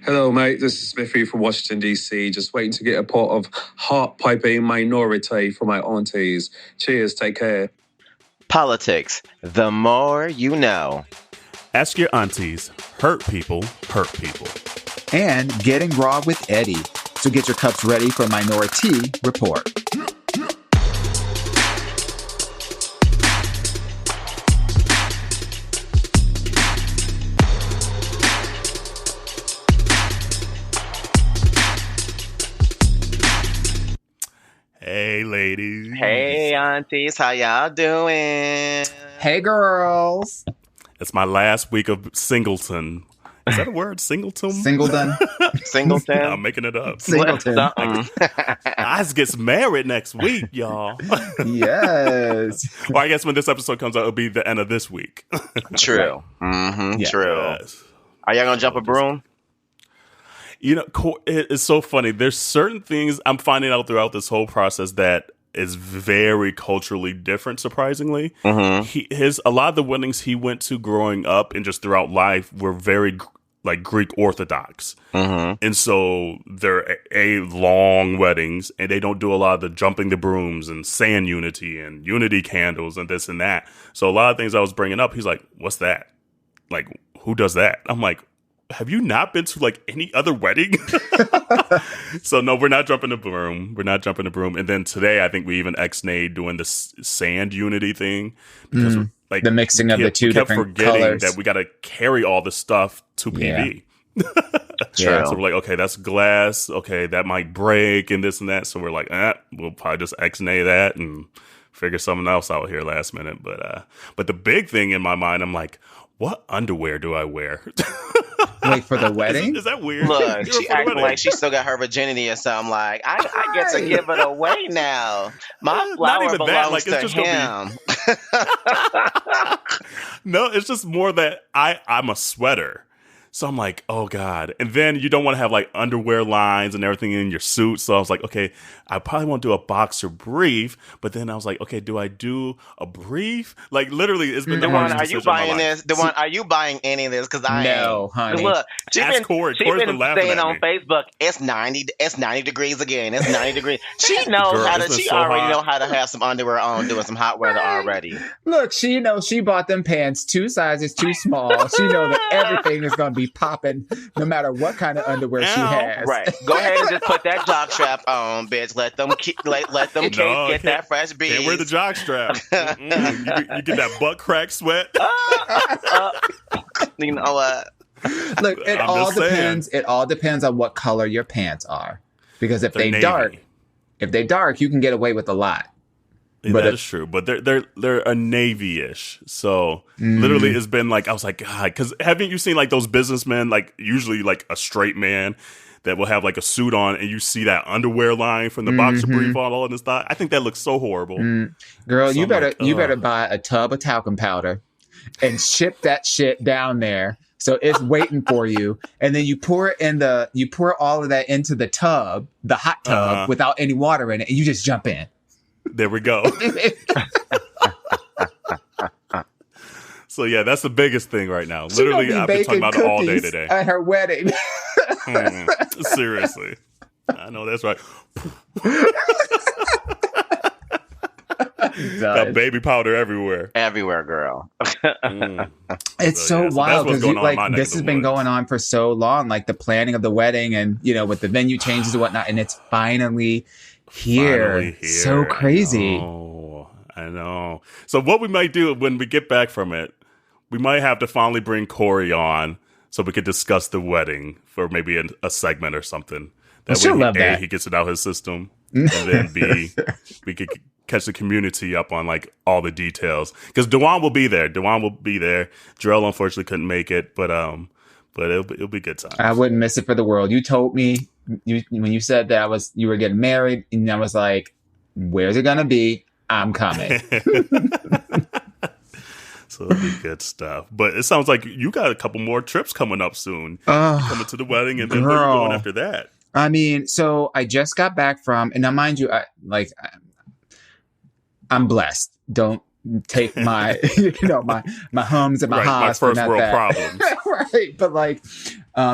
Hello, mate. This is Smiffy from Washington, D.C. Just waiting to get a pot of heart-piping minority for my aunties. Cheers. Take care. Politics. The more you know. Ask your aunties. Hurt people hurt people. And Getting Raw with Eddie. So get your cups ready for Minority Report. Hey, ladies. Hey, aunties. How y'all doing? Hey, girls. It's my last week of Singleton. Is that a word? Singleton? Singleton. Singleton? I'm making it up. Singleton. I gets married next week, y'all. Yes. Well, I guess when this episode comes out, it'll be the end of this week. True. Mm-hmm. Yeah. True. Yes. Are y'all gonna jump a broom? You know, it's so funny. There's certain things I'm finding out throughout this whole process that is very culturally different, surprisingly. Mm-hmm. A lot of the weddings he went to growing up and just throughout life were very like Greek Orthodox. Mm-hmm. And so they're long weddings, and they don't do a lot of the jumping the brooms and sand unity and unity candles and this and that. So a lot of things I was bringing up, he's like, what's that? Like, who does that? I'm like, have you not been to like any other wedding? So no, we're not jumping the broom. We're not jumping the broom. And then today, I think we even ex-nayed doing this sand unity thing because like The mixing of the two kept different forgetting colors. that we got to carry all the stuff to PV. Yeah. So we're like, okay, that's glass. Okay, that might break and this and that. So we're like, we'll probably just ex-nay that and figure something else out here last minute. But the big thing in my mind, I'm like, what underwear do I wear? Wait, for the wedding? Is that weird? Look, she For the acting wedding. like she still got her virginity or something. Like, I get to give it away now. My Not flower even that, belongs like, it's to just him. gonna No, it's just more that I'm a sweater. So I'm like, oh God. And then you don't want to have like underwear lines and everything in your suit. So I was like, okay, I probably won't do a boxer brief. But then I was like, okay, do I do a brief? Like literally, it's been the Dawon, hardest are you decision of my buying life. this? Dawon, are you buying any of this? Because I No, ain't. honey. Look, she's Ask Corey. Corey's been laughing saying at on me. Facebook, it's 90 degrees again. It's 90 degrees. She knows Girl, how it's to. been She so already hot. know how to have some underwear on, doing some hot weather already. Look, she knows she bought them pants 2 sizes too small. She knows that everything is going to be popping no matter what kind of underwear she Ow. has. Right. Go ahead and just put that jock strap on, bitch. Let them let them kids get that fresh beads. Can't wear the jock strap. You get that butt crack sweat. You know what? Look, it I'm all just saying. depends. It all depends on what color your pants are. Because if They're they navy. dark, you can get away with a lot. Yeah, But that if- is true, but they're a navy-ish. So literally, it's been like I was like, God, because haven't you seen like those businessmen, like usually like a straight man that will have like a suit on, and you see that underwear line from the boxer brief on all of this stuff? I think that looks so horrible. Girl, So you I'm better like, better buy a tub of talcum powder and ship that shit down there. So it's waiting for you, and then you pour all of that into the tub, the hot tub, without any water in it, and you just jump in. There we go. So yeah, that's the biggest thing right now. She Literally, gonna be I've been talking baking about it all day cookies today. at her wedding. Seriously, I know that's right. Got baby powder everywhere. Everywhere, girl. It's So, yeah, so wild that's what's because going on in my like neck this of the has been woods. going on for so long, like the planning of the wedding and with the venue changes and whatnot, and it's finally here. Finally here. So crazy. I know. So what we might do when we get back from it, we might have to finally bring Corey on so we could discuss the wedding for maybe a segment or something. She'll love A, that. he gets it out his system, and then B, we could catch the community up on like all the details. Because Dawon will be there. Jerrell unfortunately couldn't make it, but it'll be good time. I wouldn't miss it for the world. You told me when you said that you were getting married, and I was like, "Where's it gonna be? I'm coming." So it'll be good stuff. But it sounds like you got a couple more trips coming up soon. Coming to the wedding, and then where are you going after that? I mean, so I just got back from, and now mind you, I'm blessed. Don't take my, my hums and my ha's. My first world problems. Right. But like,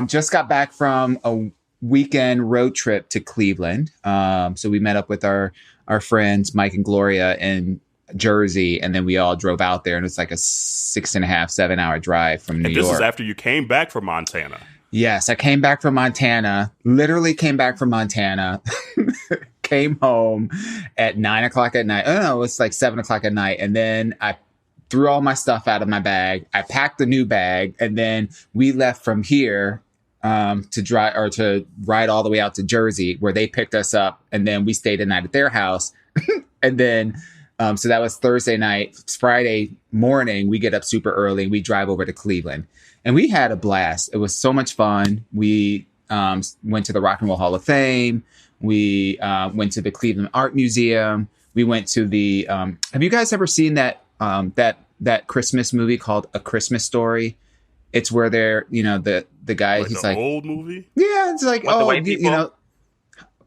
just got back from a weekend road trip to Cleveland. So we met up with our friends, Mike and Gloria in Jersey, and then we all drove out there, and it's like a 6.5, 7 hour drive from New York. This is after you came back from Montana. Yes, I came back from Montana, literally came back from Montana, came home at 9 o'clock at night. Oh, no, it's like 7 o'clock at night. And then I threw all my stuff out of my bag. I packed the new bag, and then we left from here to ride all the way out to Jersey, where they picked us up. And then we stayed the night at their house. And then, so that was Thursday night. Friday morning, we get up super early and we drive over to Cleveland. And we had a blast. It was so much fun. We went to the Rock and Roll Hall of Fame. We went to the Cleveland Art Museum. We went to the. Have you guys ever seen that Christmas movie called A Christmas Story? It's where they're the guy. Like he's the like old movie. Yeah, it's like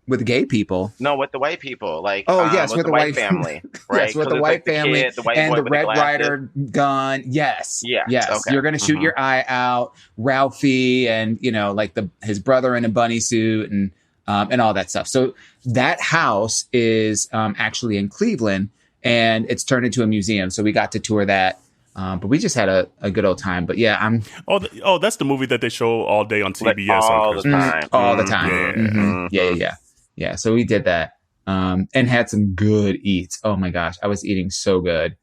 with the gay people. No, with the white people. Like yes, with the white family. Right? Yes, with the white family the white and boy the with Red glasses. Ryder gun. Yes. Yeah. Yes. Okay. You're gonna shoot your eye out. Ralphie and like his brother in a bunny suit and all that stuff. So that house is actually in Cleveland, and it's turned into a museum. So we got to tour that. But we just had a good old time. But yeah, that's the movie that they show all day on TBS all the time. All the time. Yeah. Mm-hmm. Yeah. So we did that and had some good eats. Oh my gosh, I was eating so good.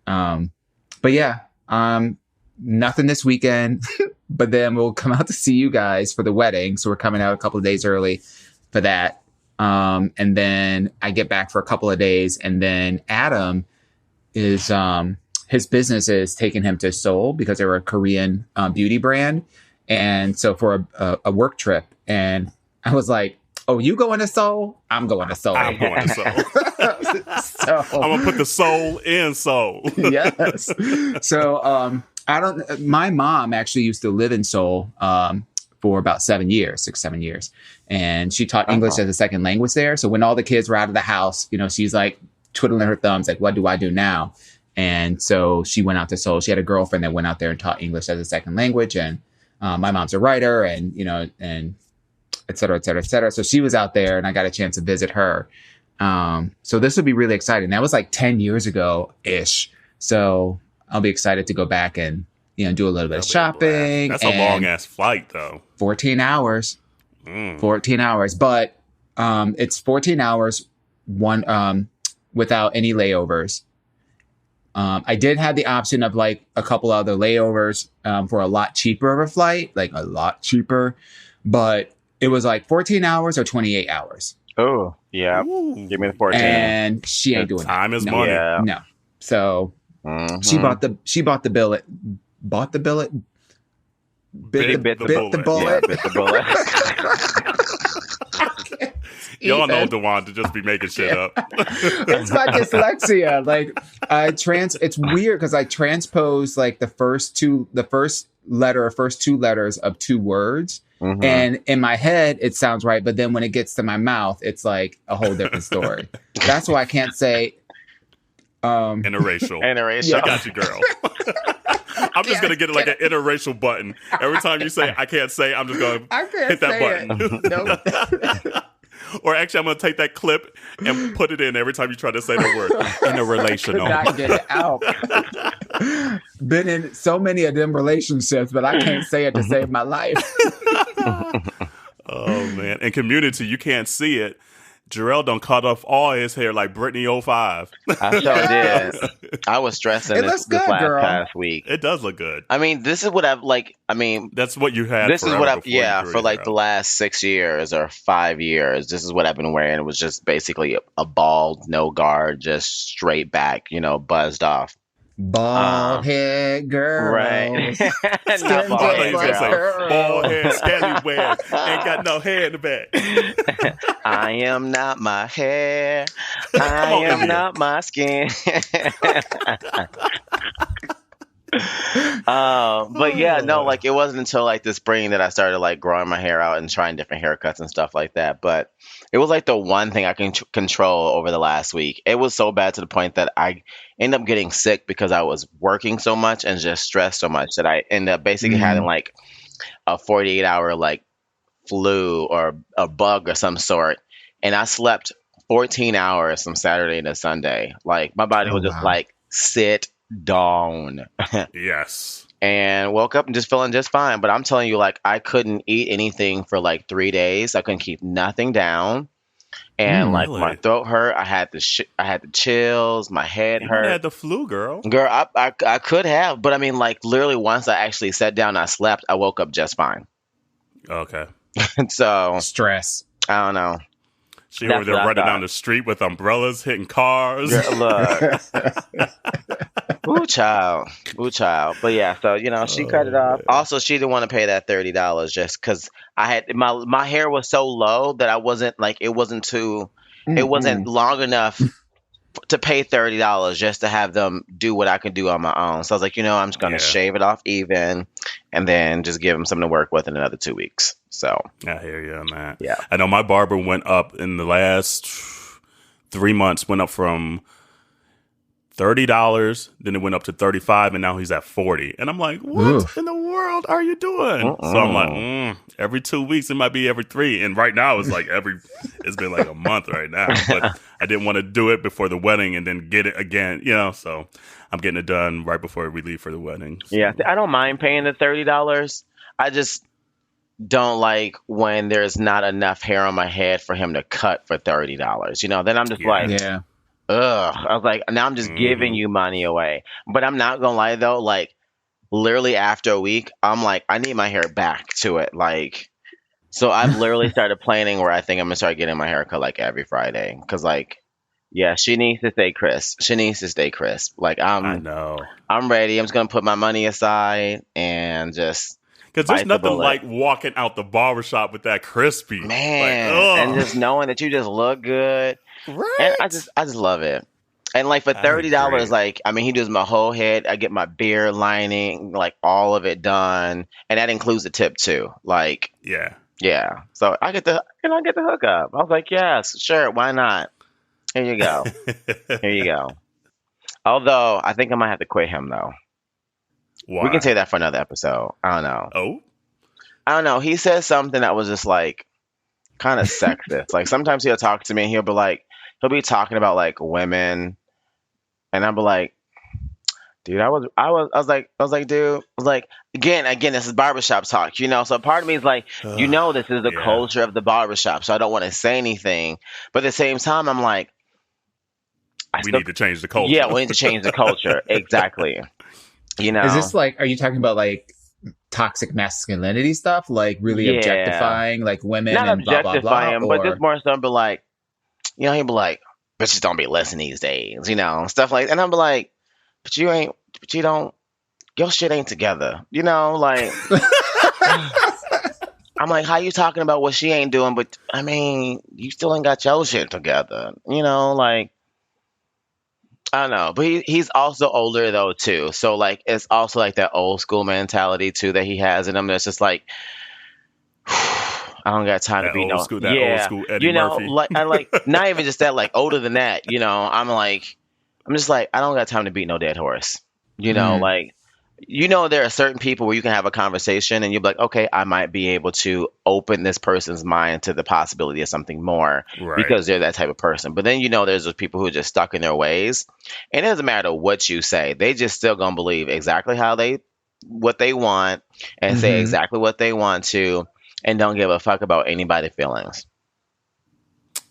But yeah, nothing this weekend. But then we'll come out to see you guys for the wedding. So we're coming out a couple of days early for that. And then I get back for a couple of days, and then Adam is his business is taking him to Seoul because they were a Korean beauty brand. And so for a work trip, and I was like, oh, you going to Seoul? I'm going to Seoul. I'm going to Seoul. So, I'm going to put the soul in Seoul. Yes. So my mom actually used to live in Seoul for about 6, 7 years. And she taught English as a second language there. So when all the kids were out of the house, she's like twiddling her thumbs, like, what do I do now? And so she went out to Seoul. She had a girlfriend that went out there and taught English as a second language. And my mom's a writer and et cetera, et cetera, et cetera. So she was out there and I got a chance to visit her. So this would be really exciting. That was like 10 years ago-ish. So I'll be excited to go back and, do a little bit of shopping. That's a long ass flight though. 14 hours. 14 hours. But it's 14 hours without any layovers. I did have the option of like a couple other layovers for a lot cheaper of a flight, like a lot cheaper, but it was like 14 hours or 28 hours. Oh, yeah. Ooh. Give me the 14. And she ain't doing time that. is money. Yeah. No. So she bought the billet. Bit the bullet. Yeah, bit the bullet. Y'all know Dawon to just be making shit up. It's my dyslexia. Like it's weird because I transpose like the first two letters of two words. Mm-hmm. And in my head, it sounds right. But then when it gets to my mouth, it's like a whole different story. That's why I can't say interracial. Interracial. I got you, girl. I'm just going to get like an interracial button. Every time you say, I can't say, I'm just going to hit that button. Nope. Or actually, I'm going to take that clip and put it in every time you try to say the word interrelational. Could not get it out. Been in so many of them relationships, but I can't say it to save my life. Oh, man. In Community, you can't see it. Jerrell done cut off all his hair like Britney 05. I sure did. I was stressing this last past week. It does look good. I mean, this is what I've like. I mean, that's what you had. This is what I've for like the last 6 years or 5 years. This is what I've been wearing. It was just basically a bald, no guard, just straight back, buzzed off. Bald head girl. Right. Not bald head girl. Bald head, scallywag, ain't got no hair in the back. I am not my hair. I am not my skin. But yeah, no, like it wasn't until like the spring that I started like growing my hair out and trying different haircuts and stuff like that. But it was like the one thing I can control over the last week. It was so bad to the point that I ended up getting sick because I was working so much and just stressed so much that I ended up basically having like a 48-hour like flu or a bug or some sort. And I slept 14 hours from Saturday to Sunday. Like my body was just like, sit down. Yes. And woke up and just feeling just fine. But I'm telling you, like, I couldn't eat anything for like 3 days. I couldn't keep nothing down. And like really? my throat hurt. I had the chills. My head hurt. You had the flu, girl. Girl, I could have. But I mean, like, literally once I actually sat down and I slept, I woke up just fine. Okay. So stress. I don't know. She over there running down the street with umbrellas, hitting cars. Girl, look. Ooh, child. But yeah, so, you know, she cut it off. Man. Also, she didn't want to pay that $30 just because I had my hair was so low that I wasn't like, it wasn't long enough to pay $30 just to have them do what I could do on my own. So I was like, you know, I'm just going to shave it off even and then just give them something to work with in another 2 weeks. So I hear you on that. Yeah. I know my barber went up in the last 3 months, went up from $30, then it went up to $35, and now he's at $40. And I'm like, what in the world are you doing? So I'm like, every 2 weeks, it might be every 3. And right now it's like it's been like a month right now. But I didn't want to do it before the wedding and then get it again, you know, so I'm getting it done right before we leave for the wedding. So. Yeah, I don't mind paying the $30. I just don't like when there's not enough hair on my head for him to cut for $30. You know, then I'm just ugh. I was like, now I'm just giving you money away. But I'm not gonna lie though, like literally after a week, I'm like, I need my hair back to it. Like, so I've literally started planning where I think I'm gonna start getting my hair cut like every Friday. Cause like, yeah, she needs to stay crisp. Like I know. I'm ready. I'm just gonna put my money aside and just because there's nothing like walking out the barbershop with that crispy. Man, like, and just knowing that you just look good. Right. And I just love it. And like for $30, like, I mean, he does my whole head. I get my beard lining, like all of it done. And that includes the tip too. Like, yeah. So I get the hookup. I was like, yes, sure. Why not? Here you go. Although I think I might have to quit him though. Why? We can say that for another episode. I don't know. Oh? I don't know. He said something that was just like kind of sexist. Like sometimes he'll talk to me and he'll be talking about like women, and I'll be like, dude, I was like, dude, again, this is barbershop talk, you know. So part of me is like, you know, this is the culture of the barbershop, so I don't want to say anything, but at the same time, I'm like, we need to change the culture. Yeah, we need to change the culture. Exactly. You know, is this like? Are you talking about like toxic masculinity stuff, like really objectifying like women? Not and objectifying, blah, blah, blah, but just more so, be like, you know, he'd be like, bitches don't be listening these days, you know, stuff like, and I'm be like, but you don't, your shit ain't together, you know, like, I'm like, how you talking about what she ain't doing, but I mean, you still ain't got your shit together, you know, like, I don't know, but he's also older though too, so like it's also like that old school mentality too that he has in him that's just like, I don't got time to be old school Eddie you know, Murphy. like I like not even just that, like older than that, you know. I'm just like I don't got time to beat no dead horse, you know. Like, you know, there are certain people where you can have a conversation and you're like, okay, I might be able to open this person's mind to the possibility of something more because they're that type of person. But then, you know, there's those people who are just stuck in their ways, and it doesn't matter what you say, they just still gonna believe exactly what they want and say exactly what they want to, and don't give a fuck about anybody's feelings.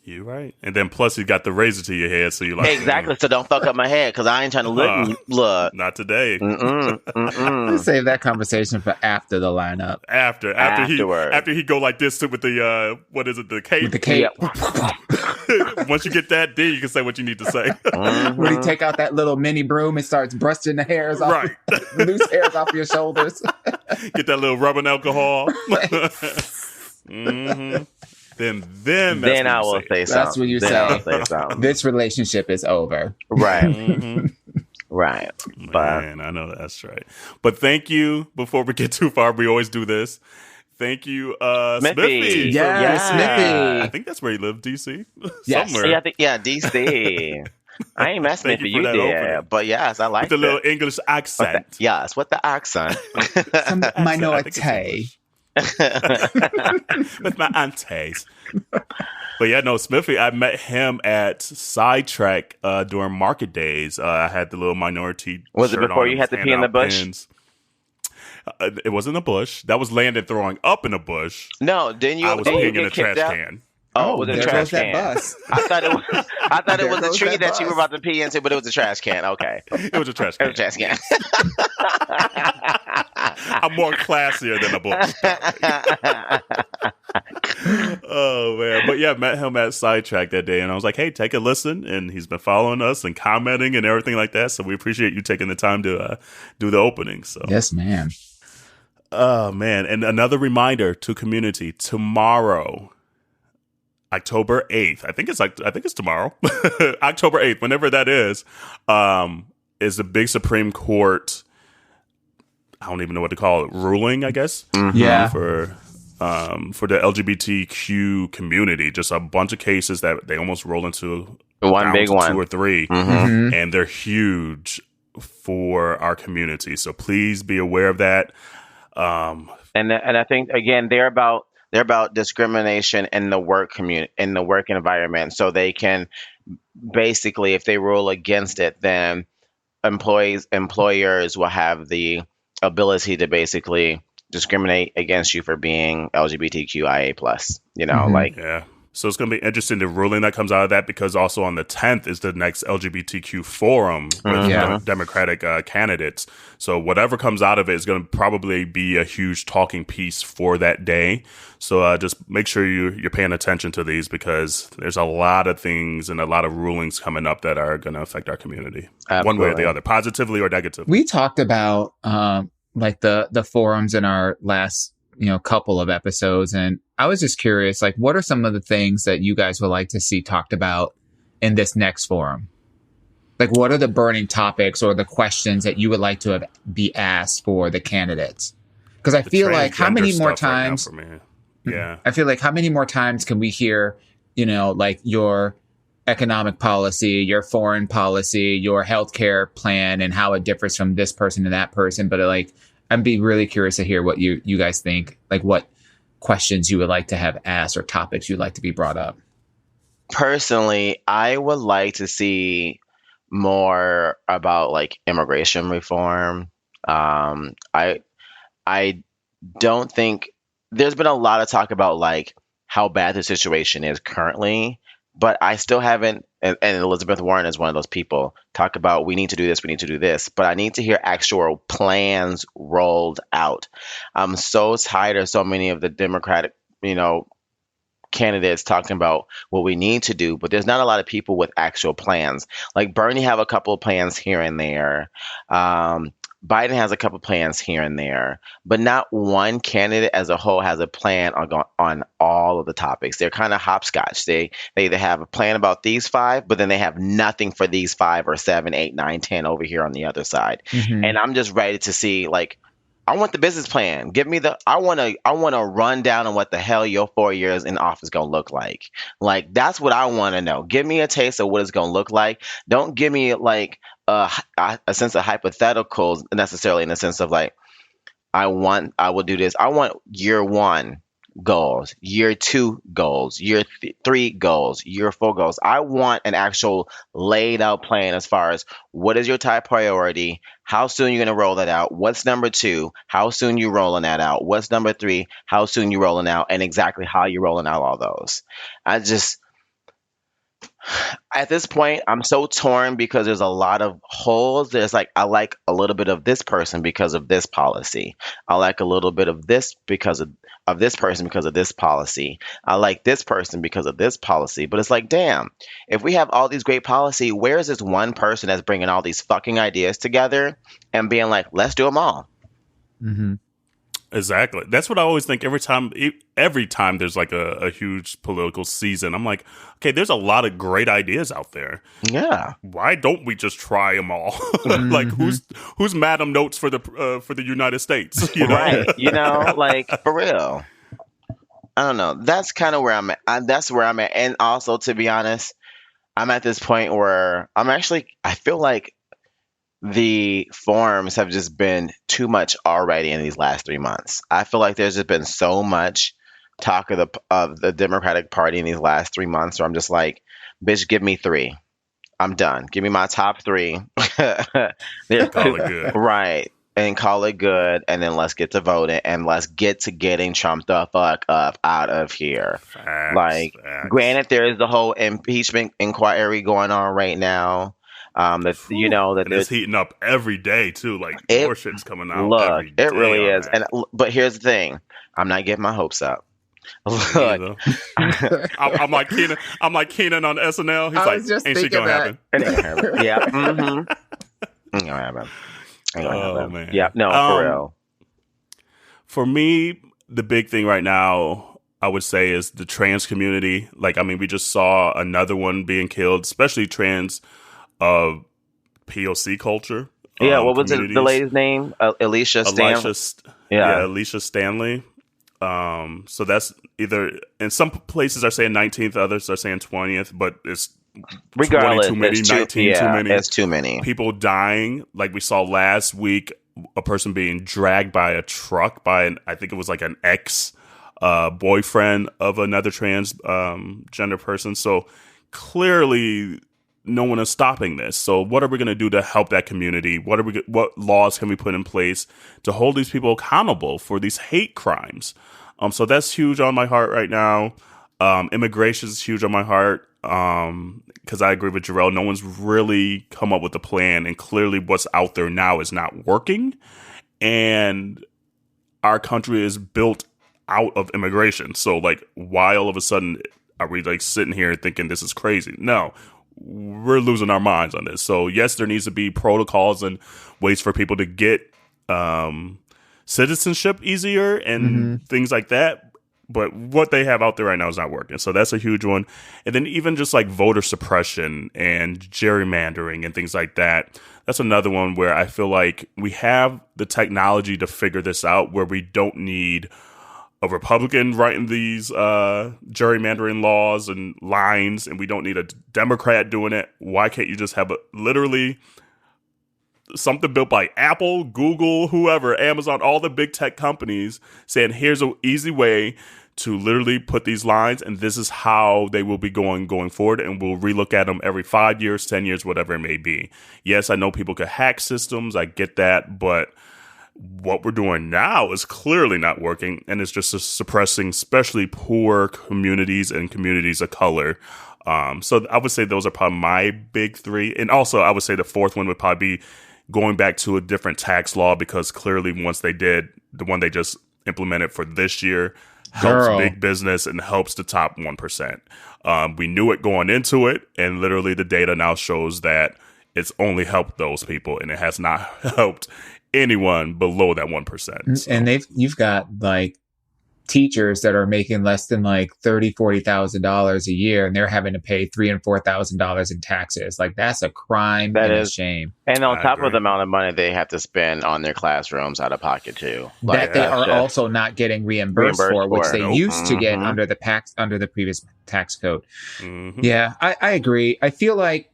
You're right. And then plus you got the razor to your head, so you're like... Exactly, so don't fuck up my head, because I ain't trying to look. Not today. Let's save that conversation for after the lineup. After he go like this with the, what is it, the cape? With the cape. Yep. Once you get that, then you can say what you need to say. When you take out that little mini broom and starts brushing the hairs off, loose hairs off your shoulders. Get that little rubbing alcohol. Then I will say something. That's when you say, this relationship is over. Right. Right. But Man, I know that's right. But thank you. Before we get too far, we always do this. Thank you, Smiffy. Yes, Smiffy. I think that's where you live, DC. Yes. Somewhere. DC. I ain't messing Thank with you for you that did. opening. But yes, I like With the little it. English accent. Yes, with the accent. Some I think it's minority. English. With my aunties. But yeah, no, Smiffy, I met him at Sidetrack during market days. I had the little minority Was it shirt before on you and had to was pee in handing the out bush? pins. It wasn't a bush. That was Landon throwing up in a bush. No, didn't you? I was didn't you peeing in get a trash kicked out? can. Oh, was it a there trash goes that can? bus. I thought it There was a goes tree that that you were bus. about to pee into, but it was a trash can. Okay, It was a trash it was can. a trash can. I'm more classier than a bush. Oh man, but yeah, met him at Sidetrack that day, and I was like, "Hey, take a listen." And he's been following us and commenting and everything like that. So we appreciate you taking the time to do the opening. So Yes, ma'am. oh man, and another reminder to community: tomorrow, October 8th. I think it's tomorrow, October 8th, whenever that is the big Supreme Court. I don't even know what to call it. Ruling, I guess. Yeah. For the LGBTQ community, just a bunch of cases that they almost roll into One down big to one. 2 or 3, Mhm. and they're huge for our community. So please be aware of that. And I think again they're about discrimination in the work in the work environment, so they can basically, if they rule against it, then employers will have the ability to basically discriminate against you for being LGBTQIA plus. Like Yeah. So it's going to be interesting the ruling that comes out of that, because also on the 10th is the next LGBTQ forum with Yeah. Democratic candidates. So whatever comes out of it is going to probably be a huge talking piece for that day. So just make sure you're paying attention to these, because there's a lot of things and a lot of rulings coming up that are going to affect our community one way or the other, positively or negatively. We talked about like the forums in our last couple of episodes, and I was just curious, like, what are some of the things that you guys would like to see talked about in this next forum? Like, what are the burning topics or the questions that you would like to be asked for the candidates? Because I feel like how many more times? Yeah, I feel like how many more times can we hear, like your economic policy, your foreign policy, your healthcare plan, and how it differs from this person and that person? But I'd be really curious to hear what you guys think, like what questions you would like to have asked or topics you'd like to be brought up. personally, I would like to see more about like immigration reform. I don't think there's been a lot of talk about like how bad the situation is currently, but I still haven't. And Elizabeth Warren is one of those people talk about we need to do this, we need to do this, but I need to hear actual plans rolled out. I'm so tired of so many of the Democratic, candidates talking about what we need to do, but there's not a lot of people with actual plans. Like Bernie have a couple of plans here and there. Biden has a couple plans here and there, but not one candidate as a whole has a plan on all of the topics. They're kind of hopscotch. They either have a plan about these 5, but then they have nothing for these 5 or 7, 8, 9, 10 over here on the other side. Mm-hmm. And I'm just ready to see, like, I want the business plan. Give me I want to run down on what the hell your 4 years in office going to look like. Like, that's what I want to know. Give me a taste of what it's going to look like. Don't give me like a sense of hypotheticals necessarily, in the sense of like, I will do this. I want year 1 goals, year 2 goals, year 3 goals, year 4 goals. I want an actual laid out plan as far as what is your top priority, how soon you're going to roll that out, what's number 2, how soon you rolling that out, what's number 3, how soon you rolling out, and exactly how you're rolling out all those. At this point, I'm so torn because there's a lot of holes. There's like, I like a little bit of this person because of this policy. I like a little bit of this because of this person because of this policy. I like this person because of this policy. But it's like, damn, if we have all these great policy, where is this one person that's bringing all these fucking ideas together and being like, let's do them all? Mm-hmm. Exactly. That's what I always think every time there's like a huge political season. I'm like, okay, there's a lot of great ideas out there. Yeah. Why don't we just try them all? Like, who's Madam Notes for the United States? You know? Right. You know, like, for real. I don't know. That's kind of where I'm at. That's where I'm at. And also, to be honest, I'm at this point where I feel like the forums have just been too much already in these last 3 months. I feel like there's just been so much talk of the Democratic Party in these last 3 months where I'm just like, bitch, give me 3. I'm done. Give me my top 3. Call it good. Right. And call it good. And then let's get to voting and let's get to getting Trump the fuck up out of here. Facts. Granted, there is the whole impeachment inquiry going on right now. That it's heating up every day too. Like more shit's coming out. Look, every day it really is. But here's the thing: I'm not getting my hopes up. Look, I'm like Keenan. I'm like Keenan on SNL. He's like, "Ain't shit gonna happen." It ain't gonna happen. Yeah. Ain't gonna happen. Oh man. Yeah. No, for real. For me, the big thing right now, I would say, is the trans community. Like, I mean, we just saw another one being killed, especially trans. POC culture. Yeah, what was the lady's name? Alicia Stanley. Alicia Stanley. So that's either in some places are saying 19th, others are saying 20th, but it's regardless 20 too many, 19 too many. It's too many people dying. Like we saw last week, a person being dragged by a truck by I think it was like an ex boyfriend of another trans gender person. So clearly, no one is stopping this. So what are we going to do to help that community? What laws can we put in place to hold these people accountable for these hate crimes? So that's huge on my heart right now. Immigration is huge on my heart because I agree with Jerrell. No one's really come up with a plan, and clearly what's out there now is not working. And our country is built out of immigration. So like, why all of a sudden are we like sitting here thinking this is crazy? No. We're losing our minds on this. So yes, there needs to be protocols and ways for people to get citizenship easier and things like that. But what they have out there right now is not working. So that's a huge one. And then even just like voter suppression and gerrymandering and things like that. That's another one where I feel like we have the technology to figure this out, where we don't need a Republican writing these gerrymandering laws and lines, and we don't need a Democrat doing it. Why can't you just have literally something built by Apple, Google, whoever, Amazon, all the big tech companies saying, here's an easy way to literally put these lines, and this is how they will be going forward, and we'll relook at them every 5 years, 10 years, whatever it may be. Yes, I know people could hack systems. I get that, but what we're doing now is clearly not working, and it's just suppressing especially poor communities and communities of color. So I would say those are probably my big 3. And also I would say the 4th one would probably be going back to a different tax law, because clearly once they did, the one they just implemented for this year helps big business and helps the top 1%. We knew it going into it, and literally the data now shows that it's only helped those people, and it has not helped anyone below that 1%. So. And you've got like teachers that are making less than like $30,000-$40,000 a year, and they're having to pay $3,000 and $4,000 in taxes. Like, that's a crime and a shame. And on top of the amount of money they have to spend on their classrooms out of pocket too, that they are also not getting reimbursed for, which they used to get under the previous tax code. Yeah, I agree. I feel like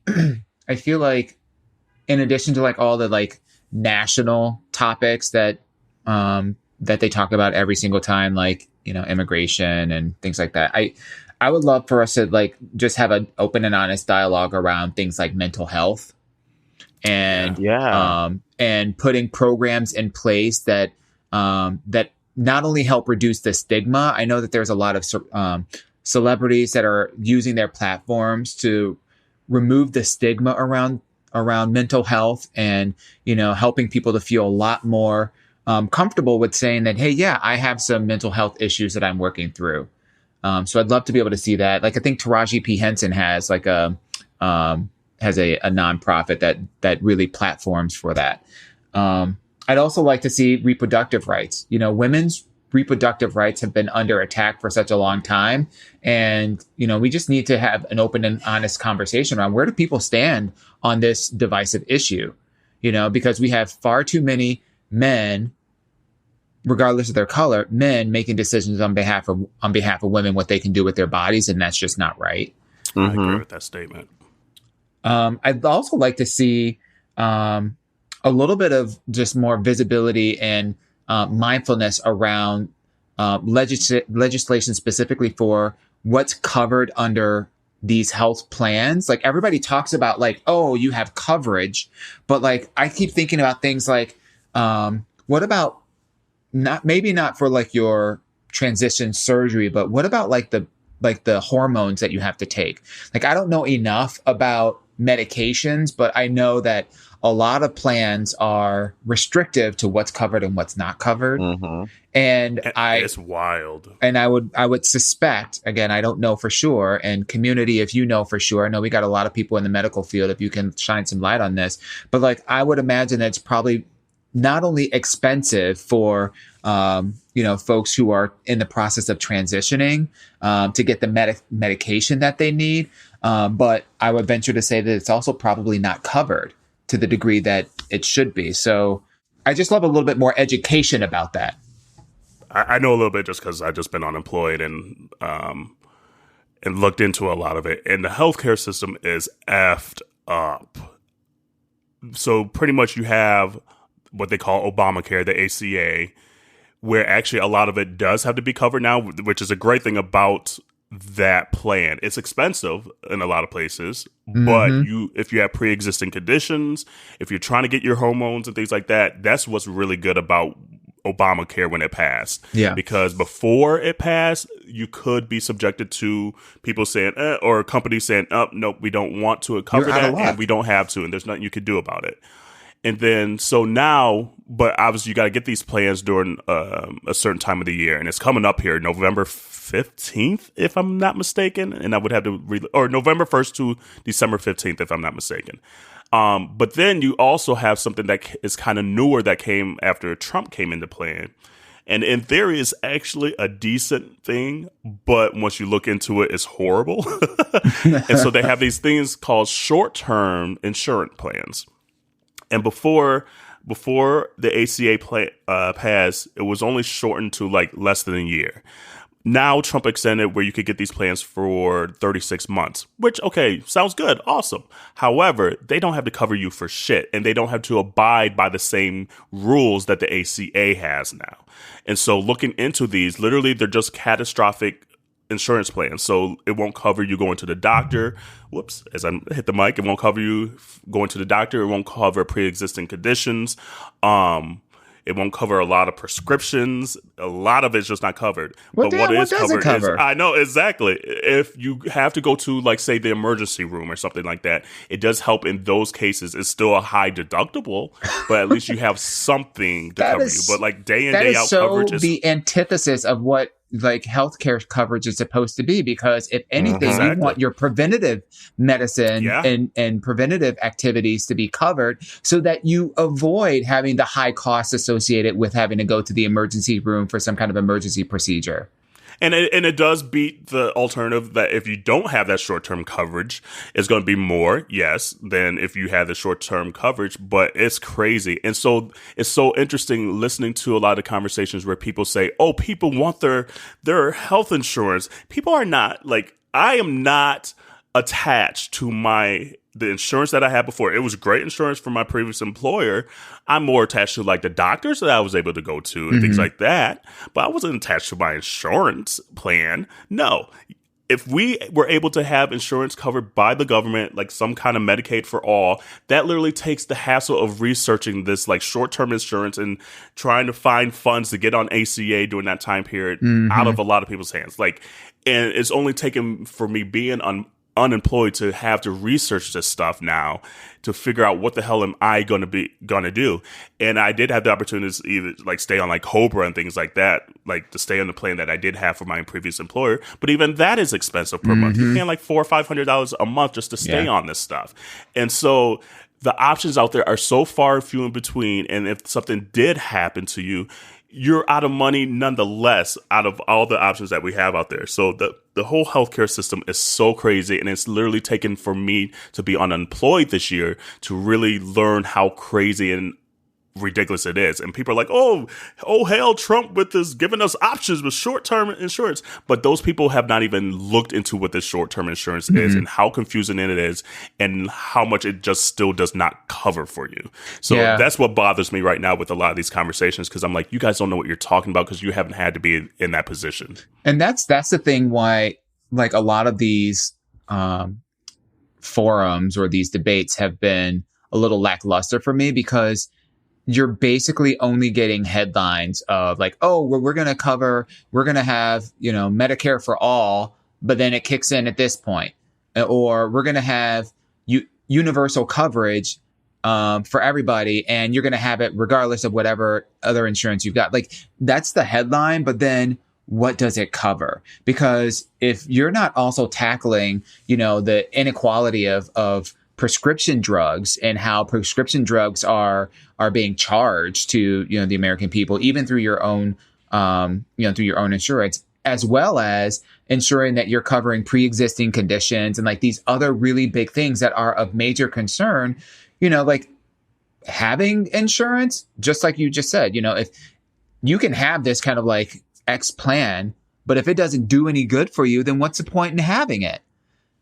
in addition to like all the like national topics that they talk about every single time, like, you know, immigration and things like that, I would love for us to like just have an open and honest dialogue around things like mental health and and putting programs in place that that not only help reduce the stigma. I know that there's a lot of celebrities that are using their platforms to remove the stigma around mental health, and, you know, helping people to feel a lot more comfortable with saying that, hey, yeah, I have some mental health issues that I'm working through. So I'd love to be able to see that. Like, I think Taraji P. Henson has like a nonprofit that really platforms for that. I'd also like to see reproductive rights. Women's reproductive rights have been under attack for such a long time. And, we just need to have an open and honest conversation around where do people stand on this divisive issue, because we have far too many men, regardless of their color, men making decisions on behalf of women, what they can do with their bodies. And that's just not right. I agree with that statement. I'd also like to see a little bit of just more visibility and mindfulness around legislation specifically for what's covered under these health plans. Like everybody talks about like, oh, you have coverage, but like I keep thinking about things like, what about maybe not for like your transition surgery, but what about like the hormones that you have to take? Like I don't know enough about medications, but I know that a lot of plans are restrictive to what's covered and what's not covered. And it's wild. And I would suspect, again, I don't know for sure. And community, if you know for sure, I know we got a lot of people in the medical field, if you can shine some light on this, but like, I would imagine that it's probably not only expensive for, folks who are in the process of transitioning, to get the medication that they need. But I would venture to say that it's also probably not covered to the degree that it should be. So I just love a little bit more education about that. I know a little bit just because I've just been unemployed and looked into a lot of it. And the healthcare system is effed up. So pretty much you have what they call Obamacare, the ACA, where actually a lot of it does have to be covered now, which is a great thing about that plan. It's expensive in a lot of places, but if you have pre-existing conditions, if you're trying to get your hormones and things like that, that's what's really good about Obamacare when it passed. Yeah. Because before it passed, you could be subjected to people saying, or companies saying, oh, nope, we don't want to cover that, and we don't have to, and there's nothing you could do about it. And then, so now, but obviously you got to get these plans during a certain time of the year. And it's coming up here, November 15th, if I'm not mistaken. And I would have to or November 1st to December 15th, if I'm not mistaken. But then you also have something that is kind of newer that came after Trump came into plan. And in theory, it's actually a decent thing. But once you look into it, it's horrible. And so they have these things called short-term insurance plans. And before the ACA passed, it was only shortened to like less than a year. Now Trump extended where you could get these plans for 36 months, which, okay, sounds good. Awesome. However, they don't have to cover you for shit, and they don't have to abide by the same rules that the ACA has now. And so looking into these, literally, they're just catastrophic insurance plans. So it won't cover you going to the doctor. Whoops, as I hit the mic, it won't cover you going to the doctor. It won't cover pre-existing conditions. It won't cover a lot of prescriptions. A lot of it's just not covered. What does it cover? I know, exactly. If you have to go to, like, say, the emergency room or something like that, it does help in those cases. It's still a high deductible, but at least you have something to cover you. But like day in, day out coverage is the antithesis of what like healthcare coverage is supposed to be, because if anything, you want your preventative medicine and preventative activities to be covered so that you avoid having the high costs associated with having to go to the emergency room for some kind of emergency procedure. And it does beat the alternative that if you don't have that short-term coverage, it's going to be more, yes, than if you have the short-term coverage, but it's crazy. And so it's so interesting listening to a lot of conversations where people say, oh, people want their health insurance. People are not, like, I am not attached to the insurance that I had before. It was great insurance from my previous employer. I'm more attached to like the doctors that I was able to go to and things like that. But I wasn't attached to my insurance plan. No. If we were able to have insurance covered by the government, like some kind of Medicaid for all, that literally takes the hassle of researching this like short-term insurance and trying to find funds to get on ACA during that time period out of a lot of people's hands. Like, and it's only taken for me being unemployed to have to research this stuff now to figure out what the hell am I going to do. And I did have the opportunity to either like stay on like Cobra and things like that, like to stay on the plan that I did have for my previous employer. But even that is expensive per month. You're paying like $400 or $500 a month just to stay on this stuff. And so the options out there are so far few in between. And if something did happen to you, you're out of money nonetheless, out of all the options that we have out there. So the whole healthcare system is so crazy, and it's literally taken for me to be unemployed this year to really learn how crazy and ridiculous it is. And people are like, oh hell, Trump with this giving us options with short-term insurance. But those people have not even looked into what this short-term insurance is and how confusing it is and how much it just still does not cover for you. So that's what bothers me right now with a lot of these conversations, because I'm like, you guys don't know what you're talking about because you haven't had to be in that position. And that's the thing why, like, a lot of these forums or these debates have been a little lackluster for me, because you're basically only getting headlines of like, oh, we're going to have, Medicare for all, but then it kicks in at this point. Or we're going to have universal coverage for everybody, and you're going to have it regardless of whatever other insurance you've got. Like, that's the headline, but then what does it cover? Because if you're not also tackling, the inequality of prescription drugs and how prescription drugs are being charged to, the American people, even through your own, through your own insurance, as well as ensuring that you're covering pre-existing conditions and like these other really big things that are of major concern, like having insurance, just like you just said, if you can have this kind of like X plan, but if it doesn't do any good for you, then what's the point in having it?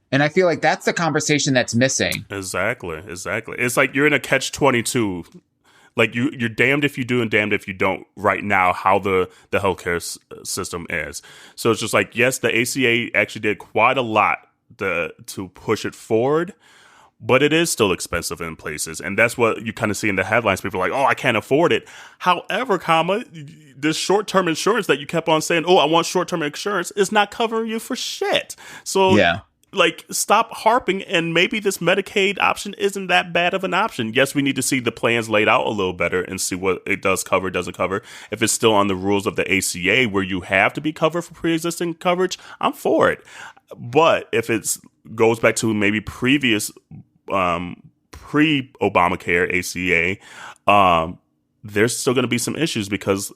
And I feel like that's the conversation that's missing. Exactly. It's like you're in a catch-22. Like you're damned if you do and damned if you don't right now, how the healthcare system is. So it's just like, yes, the ACA actually did quite a lot to push it forward, but it is still expensive in places. And that's what you kind of see in the headlines. People are like, oh, I can't afford it. However, this short-term insurance that you kept on saying, oh, I want short-term insurance, is not covering you for shit. So like, stop harping, and maybe this Medicaid option isn't that bad of an option. Yes, we need to see the plans laid out a little better and see what it does cover, doesn't cover. If it's still on the rules of the ACA where you have to be covered for pre-existing coverage, I'm for it. But if it goes back to maybe previous pre-Obamacare ACA, there's still going to be some issues because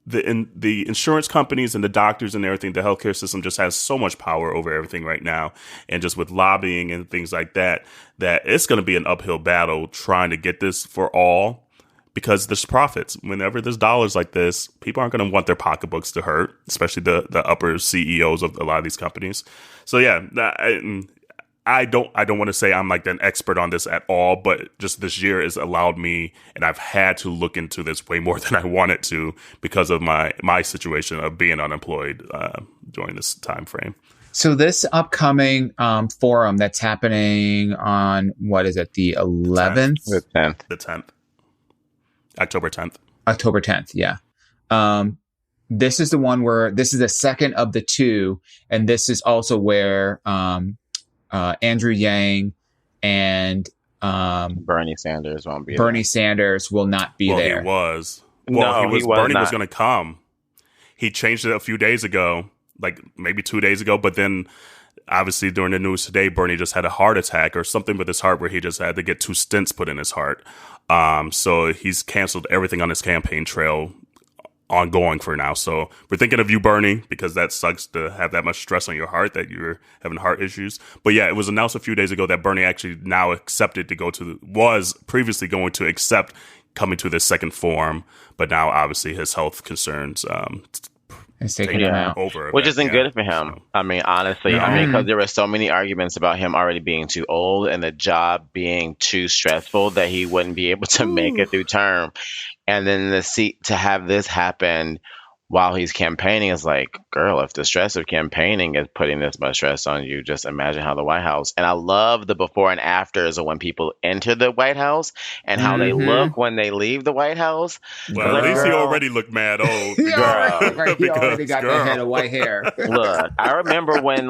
the insurance companies and the doctors and everything, the healthcare system just has so much power over everything right now. And just with lobbying and things like that it's going to be an uphill battle trying to get this for all, because there's profits. Whenever there's dollars like this, people aren't going to want their pocketbooks to hurt, especially the upper CEOs of a lot of these companies. So yeah, I don't want to say I'm like an expert on this at all, but just this year has allowed me, and I've had to look into this way more than I wanted to because of my situation of being unemployed during this time frame. So this upcoming forum that's happening on, what is it, the 11th? The 10th. The 10th. October 10th. October 10th, yeah. This is the one where, this is the second of the two, and this is also where Andrew Yang and Bernie Sanders won't be Bernie there. Sanders will not be there. He was. Bernie was going to come. He changed it a few days ago, like maybe 2 days ago, but then obviously during the news today, Bernie just had a heart attack or something with his heart where he just had to get 2 stents put in his heart. So he's canceled everything on his campaign trail ongoing for now. So we're thinking of you, Bernie, because that sucks to have that much stress on your heart that you're having heart issues. But yeah, it was announced a few days ago that Bernie actually now accepted to was previously going to accept coming to this second forum, but now obviously his health concerns it's taking him out over, which isn't good for him. So, I mean, honestly, because there were so many arguments about him already being too old and the job being too stressful that he wouldn't be able to make it through term. And then to have this happen while he's campaigning is like, girl, if the stress of campaigning is putting this much stress on you, just imagine how the White House. And I love the before and afters of when people enter the White House and how they look when they leave the White House. Well, at least he already looked mad old. He already got that head of white hair. Look, I remember when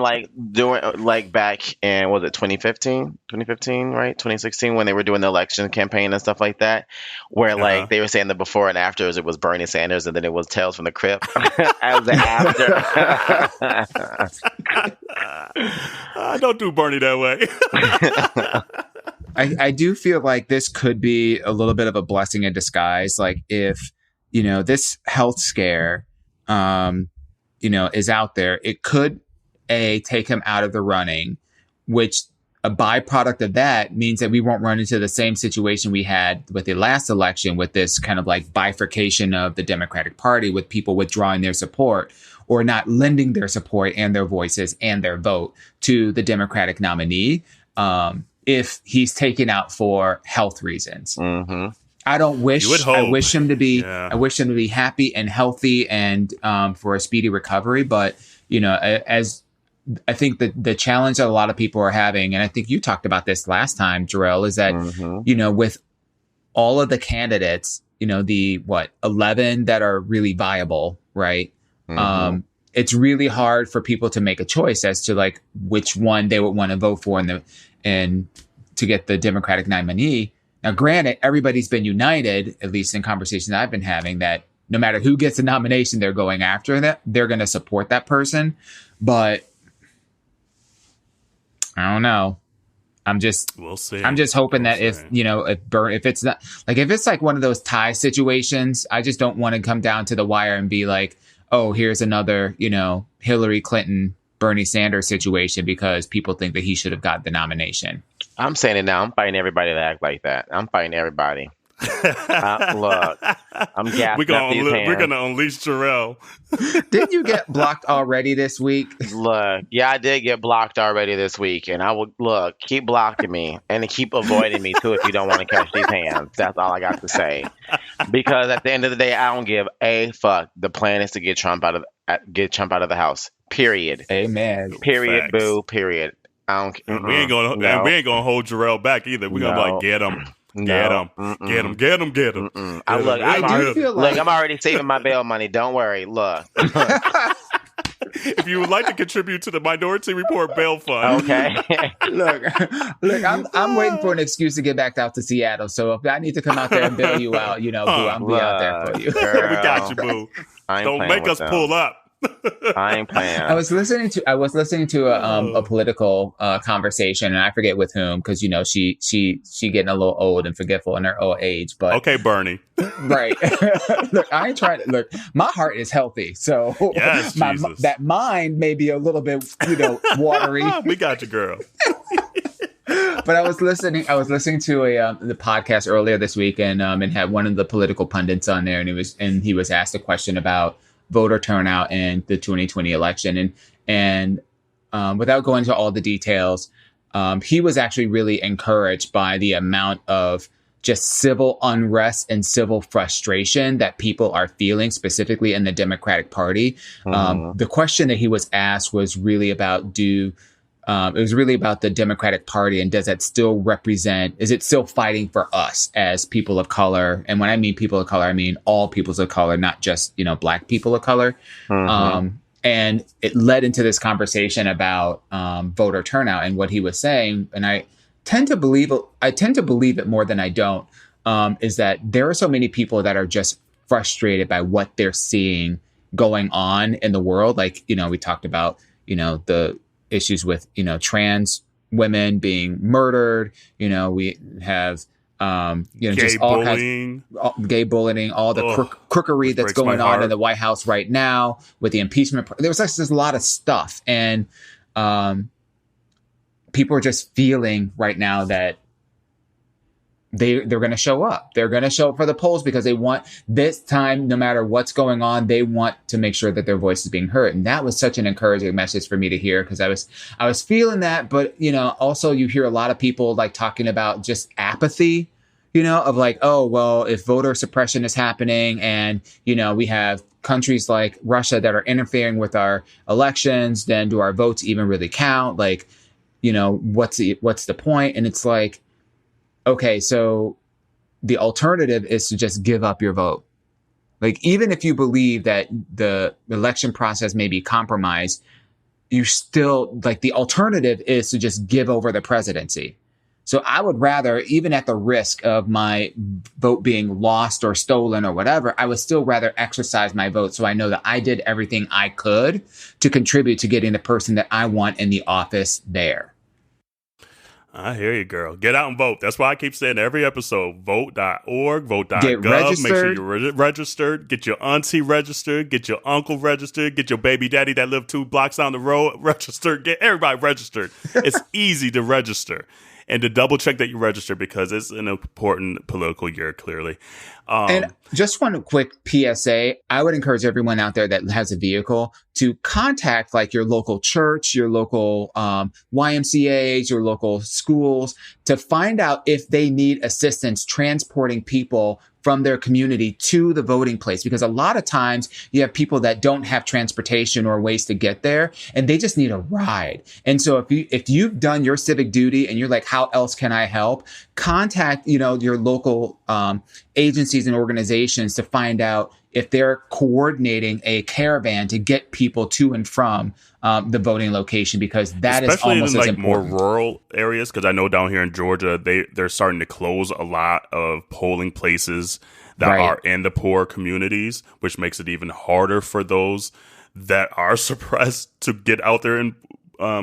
back in, was it 2015, right? 2016, when they were doing the election campaign and stuff like that, where they were saying the before and afters, it was Bernie Sanders and then it was Tales from the Crypt as the after. Don't do Bernie that way. I do feel like this could be a little bit of a blessing in disguise. Like if, this health scare, is out there, it could take him out of the running, which a byproduct of that means that we won't run into the same situation we had with the last election, with this kind of like bifurcation of the Democratic Party, with people withdrawing their support or not lending their support and their voices and their vote to the Democratic nominee, if he's taken out for health reasons. Mm-hmm. I don't wish. I wish him to be. Yeah. I wish him to be happy and healthy and for a speedy recovery. But as I think the challenge that a lot of people are having, and I think you talked about this last time, Jerrell, is that with all of the candidates, the 11 that are really viable, right? Mm-hmm. It's really hard for people to make a choice as to like which one they would want to vote for and to get the Democratic nominee. Now, granted, everybody's been united, at least in conversations I've been having, that no matter who gets the nomination, they're going after that. They're going to support that person. But I don't know. We'll see. I'm just hoping that if it's not like, if it's like one of those tie situations, I just don't want to come down to the wire and be like, oh, here's another, Hillary Clinton, Bernie Sanders situation because people think that he should have got the nomination. I'm saying it now. I'm fighting everybody to act like that. I'm fighting everybody. Look, I'm gassed. We're gonna unleash Jerrell. Didn't you get blocked already this week? Look, yeah, I did get blocked already this week, and I will keep blocking me and keep avoiding me too if you don't want to catch these hands. That's all I got to say. Because at the end of the day, I don't give a fuck. The plan is to get Trump out of the house. Period. Amen. Period. Facts. Boo. Period. I don't. We ain't gonna hold Jerrell back either. We're gonna be like, get him. Get him. I'm already saving my bail money. Don't worry. Look. If you would like to contribute to the Minority Report bail fund, okay. look, I'm waiting for an excuse to get back out to Seattle. So if I need to come out there and bail you out, boo, I'll be out there for you. we got you, boo. Don't make us pull up. I ain't playing. I was listening to a political conversation, and I forget with whom, because she getting a little old and forgetful in her old age. But okay, Bernie. Right. Look, I ain't trying to look. My heart is healthy, so yes, that mind may be a little bit watery. We got you, girl. But I was listening to the podcast earlier this week, and had one of the political pundits on there, and he was asked a question about voter turnout in the 2020 election. And without going into all the details, he was actually really encouraged by the amount of just civil unrest and civil frustration that people are feeling, specifically in the Democratic Party. The question that he was asked was really about the Democratic Party, and does that still represent, is it still fighting for us as people of color? And when I mean people of color, I mean all peoples of color, not just, Black people of color. And it led into this conversation about voter turnout, and what he was saying, and I tend to believe it more than I don't, is that there are so many people that are just frustrated by what they're seeing going on in the world. Like, we talked about, the issues with, trans women being murdered. We have, just all kinds of gay bullying, all the crookery that's going on in the White House right now with the impeachment. There's a lot of stuff. And people are just feeling right now that they're going to show up. They're going to show up for the polls because they want, this time, no matter what's going on, they want to make sure that their voice is being heard. And that was such an encouraging message for me to hear, because I was feeling that. But, also you hear a lot of people like talking about just apathy, of like, oh, well, if voter suppression is happening and, we have countries like Russia that are interfering with our elections, then do our votes even really count? Like, what's the point? And it's like, okay, so the alternative is to just give up your vote. Like, even if you believe that the election process may be compromised, you still, like, the alternative is to just give over the presidency. So I would rather, even at the risk of my vote being lost or stolen or whatever, I would still rather exercise my vote, so I know that I did everything I could to contribute to getting the person that I want in the office there. I hear you, girl. Get out and vote. That's why I keep saying every episode, vote.org, vote.gov. Get registered. Make sure you're registered. Get your auntie registered. Get your uncle registered. Get your baby daddy that live 2 blocks down the road registered. Get everybody registered. It's easy to register. And to double check that you register because it's an important political year, clearly. And just one quick PSA, I would encourage everyone out there that has a vehicle to contact like your local church, your local YMCAs, your local schools to find out if they need assistance transporting people from their community to the voting place. Because a lot of times you have people that don't have transportation or ways to get there and they just need a ride. And so if you've done your civic duty and you're like, how else can I help? Contact, your local agencies and organizations to find out if they're coordinating a caravan to get people to and from the voting location, because that especially is almost in as like important. more rural areas. Because I know down here in Georgia, they're starting to close a lot of polling places that are in the poor communities, which makes it even harder for those that are suppressed to get out there and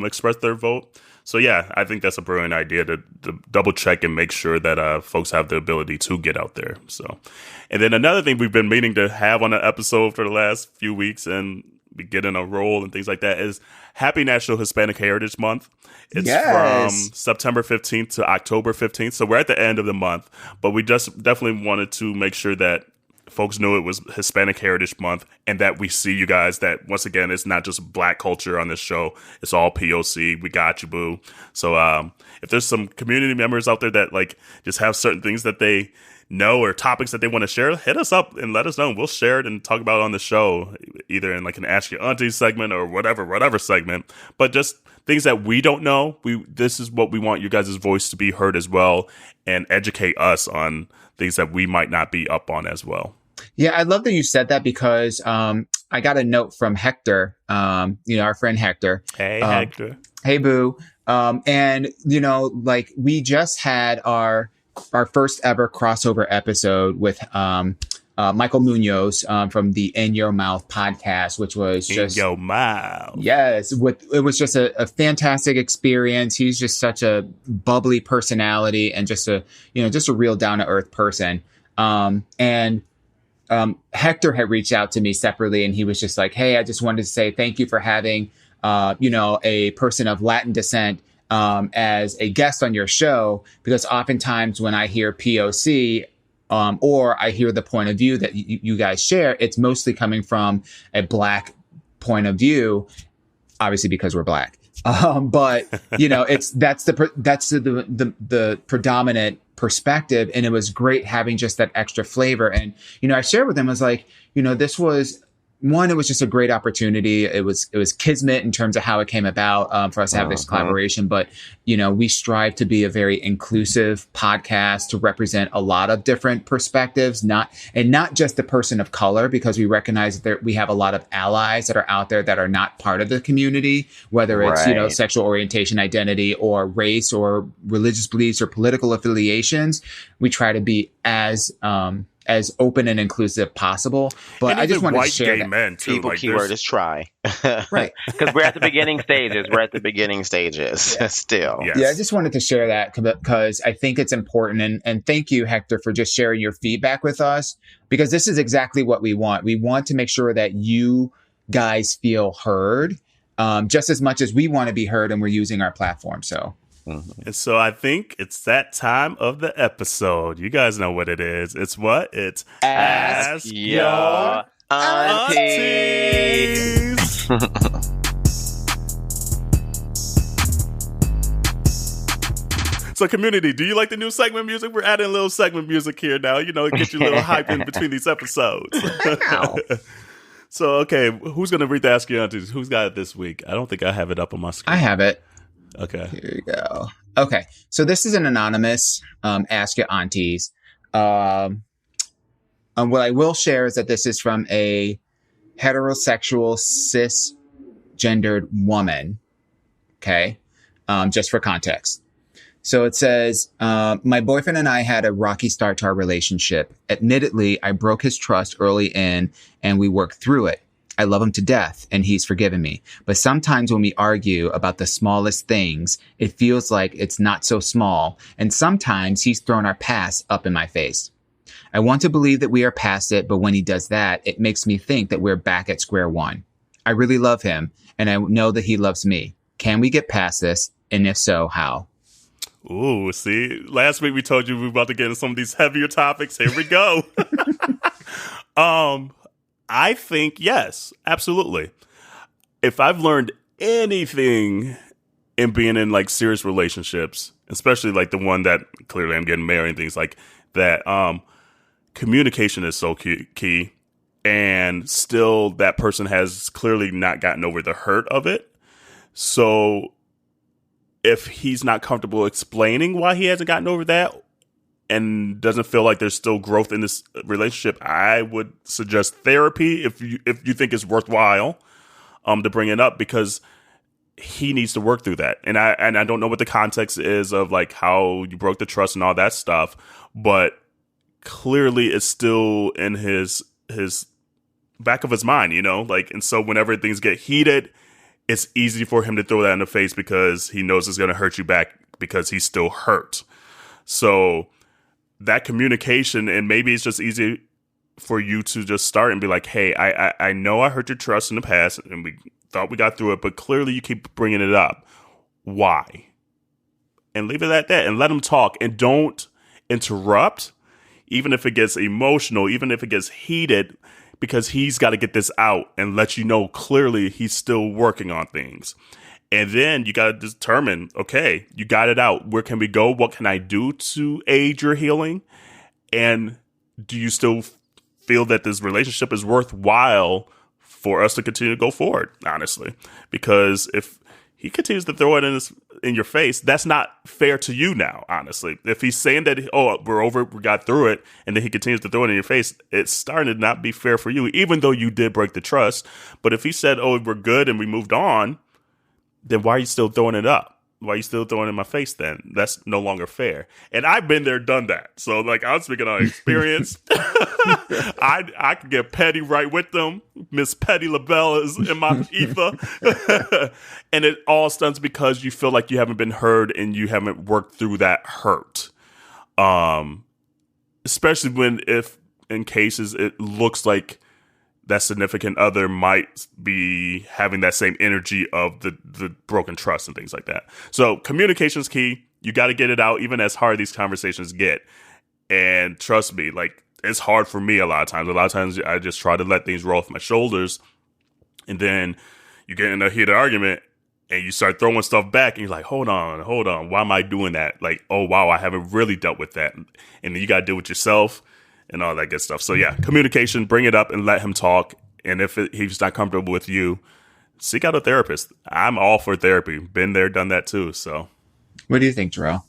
express their vote. So, yeah, I think that's a brilliant idea to double check and make sure that folks have the ability to get out there. So, and then another thing we've been meaning to have on an episode for the last few weeks and be getting a role and things like that is Happy National Hispanic Heritage Month. It's from September 15th to October 15th. So we're at the end of the month, but we just definitely wanted to make sure that folks knew it was Hispanic Heritage Month and that we see you guys that, once again, it's not just Black culture on this show. It's all POC. We got you, boo. So if there's some community members out there that like just have certain things that they know or topics that they want to share, hit us up and let us know. We'll share it and talk about it on the show, either in like an Ask Your Auntie segment or whatever segment. But just things that we don't know. This is what we want you guys' voice to be heard as well and educate us on things that we might not be up on as well. Yeah, I love that you said that because I got a note from Hector, our friend Hector. Hey, Hector. Hey, boo. And, like we just had our first ever crossover episode with Michael Munoz from the In Your Mouth podcast, which was just... In Your Mouth. Yes. It was just a fantastic experience. He's just such a bubbly personality and just a real down-to-earth person. Hector had reached out to me separately and he was just like, hey, I just wanted to say thank you for having, a person of Latin descent as a guest on your show, because oftentimes when I hear POC or I hear the point of view that you guys share, it's mostly coming from a Black point of view, obviously because we're Black. But that's the predominant perspective. And it was great having just that extra flavor. And, I shared with him, I was like, this was one, it was just a great opportunity. It was kismet in terms of how it came about for us to have this collaboration. But, we strive to be a very inclusive podcast to represent a lot of different perspectives, not just the person of color, because we recognize that we have a lot of allies that are out there that are not part of the community, whether it's, sexual orientation, identity, or race or religious beliefs or political affiliations. We try to be as open and inclusive possible. But I just wanted to share that. Men too. People, like keyword is try. Right. Because we're at the beginning stages. Yeah. Still. Yes. Yeah, I just wanted to share that because I think it's important. And thank you, Hector, for just sharing your feedback with us, because this is exactly what we want. We want to make sure that you guys feel heard just as much as we want to be heard, and we're using our platform. So. Mm-hmm. And so I think it's that time of the episode. You guys know what it is. It's what? It's Ask Your Aunties. So, community, do you like the new segment music? We're adding a little segment music here now. Get you a little hype in between these episodes. So, okay, who's going to read the Ask Your Aunties? Who's got it this week? I don't think I have it up on my screen. I have it. Okay. Here you go. Okay. So this is an anonymous Ask Your Aunties. What I will share is that this is from a heterosexual cisgendered woman. Okay. Just for context. So it says, my boyfriend and I had a rocky start to our relationship. Admittedly, I broke his trust early in and we worked through it. I love him to death and he's forgiven me. But sometimes when we argue about the smallest things, it feels like it's not so small. And sometimes he's thrown our past up in my face. I want to believe that we are past it, but when he does that, it makes me think that we're back at square one. I really love him, and I know that he loves me. Can we get past this? And if so, how? Ooh, see, last week we told you we were about to get into some of these heavier topics. Here we go. I think yes, absolutely. If I've learned anything in being in like serious relationships, especially like the one that clearly I'm getting married and things like that, communication is so key. And still that person has clearly not gotten over the hurt of it. So if he's not comfortable explaining why he hasn't gotten over that and doesn't feel like there's still growth in this relationship, I would suggest therapy if you think it's worthwhile to bring it up, because he needs to work through that. And I don't know what the context is of like how you broke the trust and all that stuff, but clearly it's still in his back of his mind, you know, like, and so whenever things get heated, it's easy for him to throw that in the face because he knows it's going to hurt you back because he's still hurt. So that communication, and maybe it's just easy for you to just start and be like, hey, I know I hurt your trust in the past and we thought we got through it, but clearly you keep bringing it up. Why? And leave it at that and let him talk, and don't interrupt, even if it gets emotional, even if it gets heated, because he's got to get this out and let you know clearly he's still working on things. And then you got to determine, okay, you got it out. Where can we go? What can I do to aid your healing? And do you still feel that this relationship is worthwhile for us to continue to go forward, honestly? Because if he continues to throw it in your face, that's not fair to you now, honestly. If he's saying that, oh, we're over it, we got through it, and then he continues to throw it in your face, it's starting to not be fair for you, even though you did break the trust. But if he said, oh, we're good and we moved on, then why are you still throwing it up? Why are you still throwing it in my face then? That's no longer fair. And I've been there, done that. So, like, I'm speaking on experience. I could get petty right with them. Miss Petty LaBelle is in my ether. And it all stems because you feel like you haven't been heard and you haven't worked through that hurt. Especially when, if in cases it looks like that significant other might be having that same energy of the broken trust and things like that. So communication is key. You got to get it out, even as hard these conversations get. And trust me, like, it's hard for me a lot of times. A lot of times I just try to let things roll off my shoulders. And then you get in a heated argument and you start throwing stuff back and you're like, hold on. Why am I doing that? Like, oh, wow, I haven't really dealt with that. And then you got to deal with yourself and all that good stuff. So yeah, communication, bring it up and let him talk. And if he's not comfortable with you, seek out a therapist. I'm all for therapy. Been there, done that too. So what do you think, Jerrell?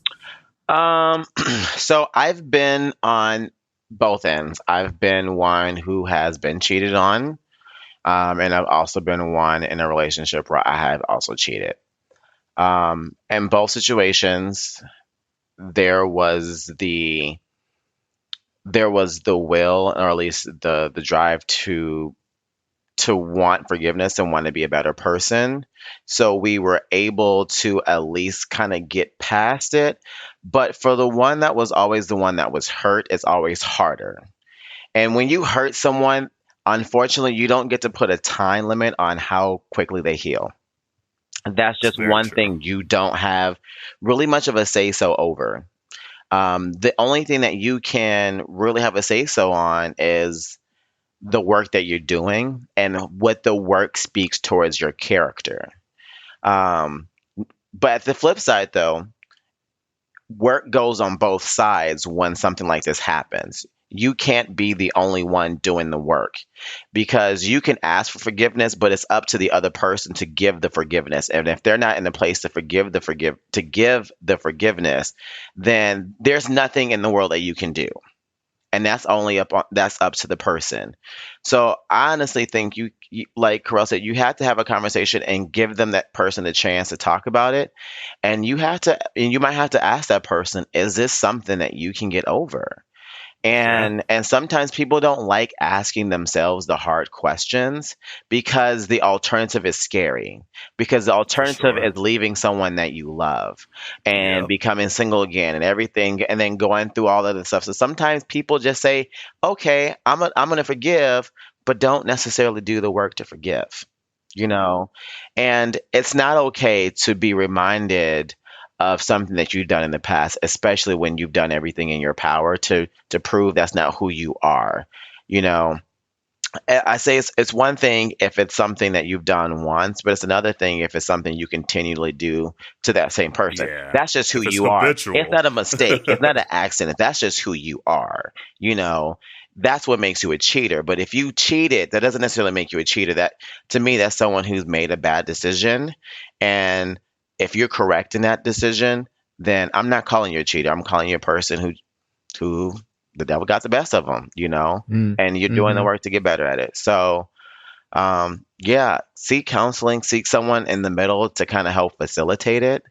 So I've been on both ends. I've been one who has been cheated on. And I've also been one in a relationship where I have also cheated. In both situations, there was the will, or at least the drive to want forgiveness and want to be a better person. So we were able to at least kind of get past it. But for the one that was always the one that was hurt, it's always harder. And when you hurt someone, unfortunately, you don't get to put a time limit on how quickly they heal. That's just one thing you don't have really much of a say-so over. The only thing that you can really have a say-so on is the work that you're doing and what the work speaks towards your character. But at the flip side, though, work goes on both sides when something like this happens. You can't be the only one doing the work, because you can ask for forgiveness, but it's up to the other person to give the forgiveness. And if they're not in the place to give the forgiveness, then there's nothing in the world that you can do. And that's up to the person. So I honestly think you like Kerel said, you have to have a conversation and give them, that person, the chance to talk about it. And you might have to ask that person, is this something that you can get over? And sometimes people don't like asking themselves the hard questions because the alternative is scary. Because the alternative is leaving someone that you love and becoming single again and everything, and then going through all of the stuff. So sometimes people just say, okay, I'm going to forgive, but don't necessarily do the work to forgive, you know? And it's not okay to be reminded of something that you've done in the past, especially when you've done everything in your power to prove that's not who you are. You know, I say it's one thing if it's something that you've done once, but it's another thing if it's something you continually do to that same person. Yeah. That's just who you habitual. are. It's not a mistake. It's not an accident. That's just who you are. You know, that's what makes you a cheater. But if you cheated, that doesn't necessarily make you a cheater. That, to me, that's someone who's made a bad decision. And if you're correct in that decision, then I'm not calling you a cheater. I'm calling you a person who the devil got the best of them, you know, and you're doing the work to get better at it. So, seek counseling, seek someone in the middle to kind of help facilitate it,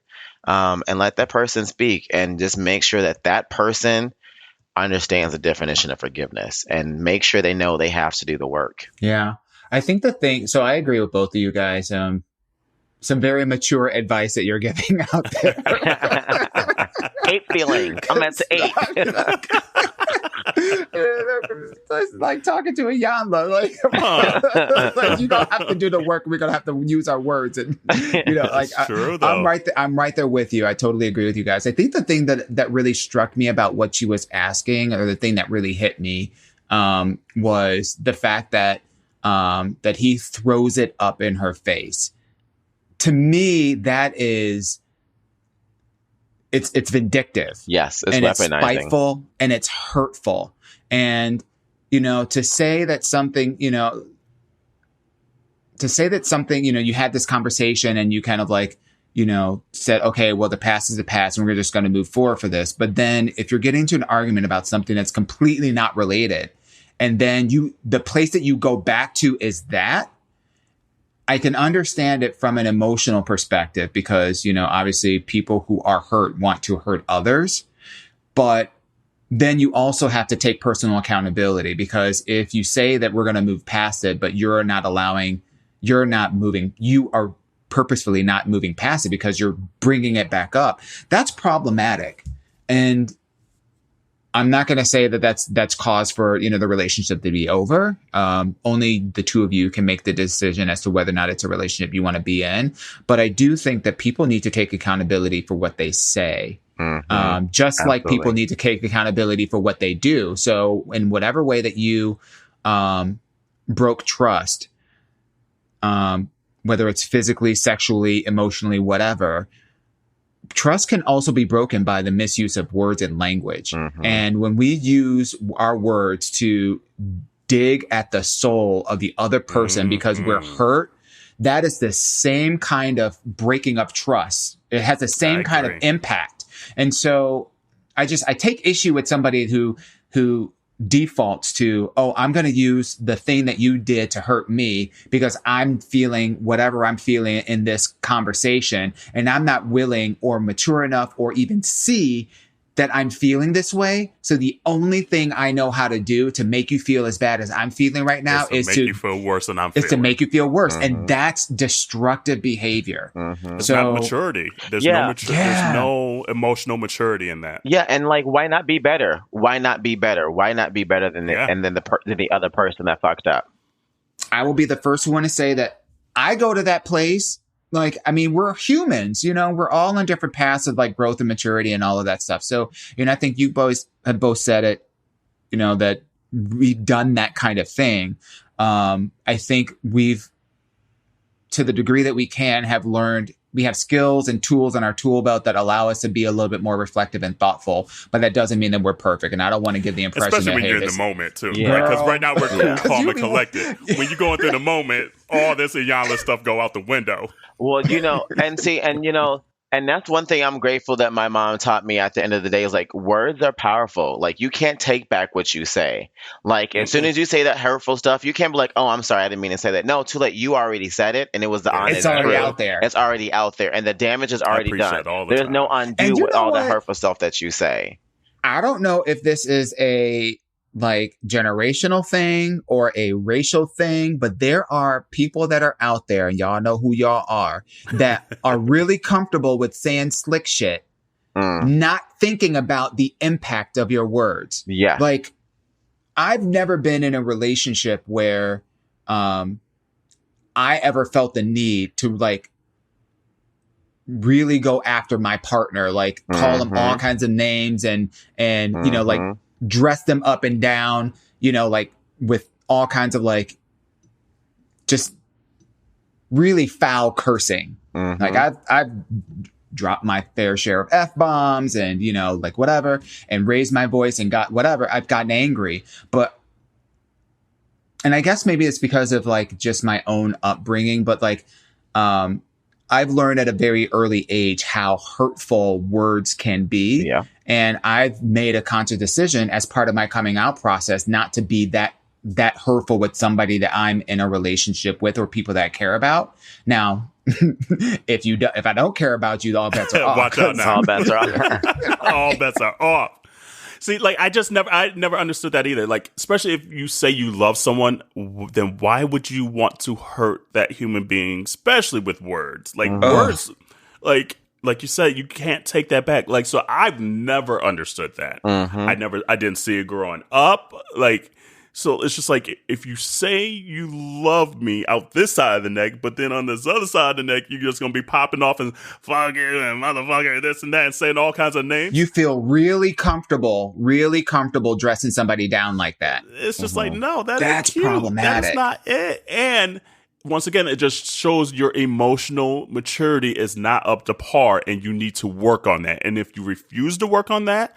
and let that person speak, and just make sure that person understands the definition of forgiveness, and make sure they know they have to do the work. Yeah. I think so I agree with both of you guys. Some very mature advice that you're giving out there. 8 feeling. I'm at 8. It's like talking to a Yanla. Like you don't have to do the work. We're gonna have to use our words, and you know, like true, though. I'm right there with you. I totally agree with you guys. I think the thing that really struck me about what she was asking, or the thing that really hit me, was the fact that he throws it up in her face. To me, that is, it's vindictive. Yes, it's and weaponizing. It's spiteful and it's hurtful. And, you know, to say that something, you know, you had this conversation and you kind of like, you know, said, okay, well, the past is the past and we're just going to move forward for this. But then if you're getting into an argument about something that's completely not related, and then the place that you go back to is that, I can understand it from an emotional perspective because, you know, obviously people who are hurt want to hurt others. But then you also have to take personal accountability, because if you say that we're going to move past it, but you are purposefully not moving past it because you're bringing it back up, that's problematic. And I'm not going to say that that's cause for, you know, the relationship to be over. Only the two of you can make the decision as to whether or not it's a relationship you want to be in. But I do think that people need to take accountability for what they say. Just Absolutely. like people need to take accountability for what they do. So in whatever way that you broke trust, whether it's physically, sexually, emotionally, whatever, trust can also be broken by the misuse of words and language. And when we use our words to dig at the soul of the other person because we're hurt, that is the same kind of breaking up trust. It has the same kind of impact. And so I take issue with somebody who defaults to, oh, I'm going to use the thing that you did to hurt me because I'm feeling whatever I'm feeling in this conversation, and I'm not willing or mature enough or even see that I'm feeling this way. So the only thing I know how to do to make you feel as bad as I'm feeling right now is to make you feel worse than I'm feeling. Is to make you feel worse. And that's destructive behavior. It's not maturity. There's no emotional maturity in that. Yeah, and like, why not be better? Why not be better? Why not be better than the other person that fucked up? I will be the first one to say that I go to that place. Like, I mean, we're humans, you know, we're all on different paths of like growth and maturity and all of that stuff. So, you know, I think you boys have both said it, you know, that we've done that kind of thing. I think we've, to the degree that we can, have learned, we have skills and tools in our tool belt that allow us to be a little bit more reflective and thoughtful, but that doesn't mean that we're perfect. And I don't want to give the impression especially that, when you're in the moment too, because right now we're cool, calm, and collected. When you're going through the moment, all this Iyanla stuff go out the window. Well, you know, and that's one thing I'm grateful that my mom taught me at the end of the day is like, words are powerful. Like, you can't take back what you say. Like, as soon as you say that hurtful stuff, you can't be like, oh, I'm sorry, I didn't mean to say that. No, too late. You already said it, and it was the honest It's already truth. out there. It's already out there, and the damage is already done. There's no undo with all the hurtful stuff that you say. I don't know if this is a like generational thing or a racial thing, but there are people that are out there, and y'all know who y'all are, that are really comfortable with saying slick shit, not thinking about the impact of your words. Yeah. Like, I've never been in a relationship where I ever felt the need to like really go after my partner, like call them all kinds of names and you know, like dress them up and down, you know, like with all kinds of like just really foul cursing. Like I've dropped my fair share of F-bombs and, you know, like whatever, and raised my voice and got whatever. I've gotten angry, and I guess maybe it's because of like just my own upbringing, but like, I've learned at a very early age how hurtful words can be. Yeah. And I've made a conscious decision as part of my coming out process not to be that hurtful with somebody that I'm in a relationship with or people that I care about. Now, if I don't care about you, all bets are off. Watch out now. All bets are off. All bets are off. See, like, I never understood that either. Like, especially if you say you love someone, then why would you want to hurt that human being, especially with words? Like, words, like you said, you can't take that back. Like, so I've never understood that. I didn't see it growing up. Like, so it's just like, if you say you love me out this side of the neck, but then on this other side of the neck, you're just going to be popping off and fuck you and motherfucker, this and that, and saying all kinds of names. You feel really comfortable dressing somebody down like that. It's just like, no, that's cute. Problematic. That's not it. And once again, it just shows your emotional maturity is not up to par, and you need to work on that. And if you refuse to work on that,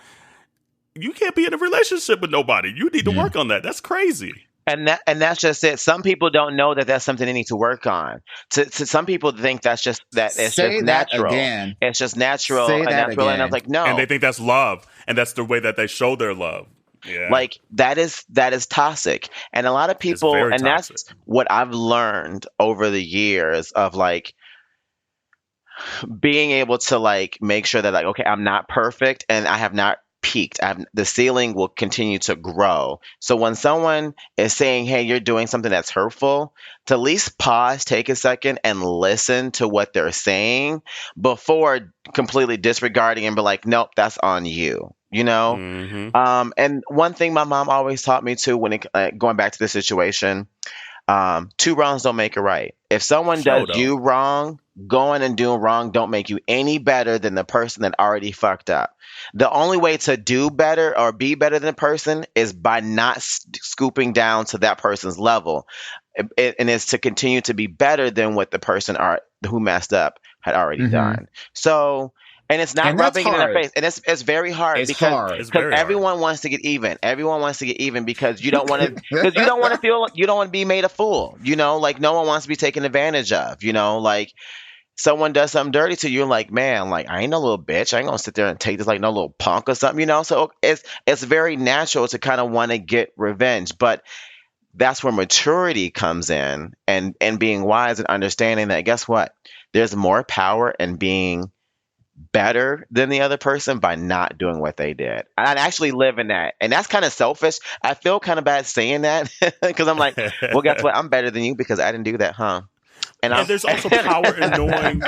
you can't be in a relationship with nobody. You need to work on that. That's crazy. And that's just it. Some people don't know that that's something they need to work on. To some people think that's just that it's Say just that natural. Again. It's just natural Say and that natural. again. And I was like, no. And they think that's love, and that's the way that they show their love. Yeah. Like that is toxic. And a lot of people, and toxic. that's what I've learned over the years of like being able to like make sure that like, okay, I'm not perfect and I have not peaked. The ceiling will continue to grow. So when someone is saying, hey, you're doing something that's hurtful, to at least pause, take a second and listen to what they're saying before completely disregarding and be like, nope, that's on you. You know? And one thing my mom always taught me too, when going back to the situation, 2 wrongs don't make it right. If someone does you wrong, going and doing wrong don't make you any better than the person that already fucked up. The only way to do better or be better than a person is by not scooping down to that person's level. And it's to continue to be better than what the person who messed up had already done. So, and it's not rubbing it in their face. And it's very hard because everyone wants to get even. Everyone wants to get even because you don't want to you don't want to be made a fool. You know, like no one wants to be taken advantage of, you know, like someone does something dirty to you, like, man, like I ain't no little bitch. I ain't gonna sit there and take this like no little punk or something, you know? So it's very natural to kind of want to get revenge, but that's where maturity comes in and being wise and understanding that, guess what? There's more power in being better than the other person by not doing what they did. I actually live in that. And that's kind of selfish. I feel kind of bad saying that because I'm like, well, guess what? I'm better than you because I didn't do that, huh? And there's also power in knowing.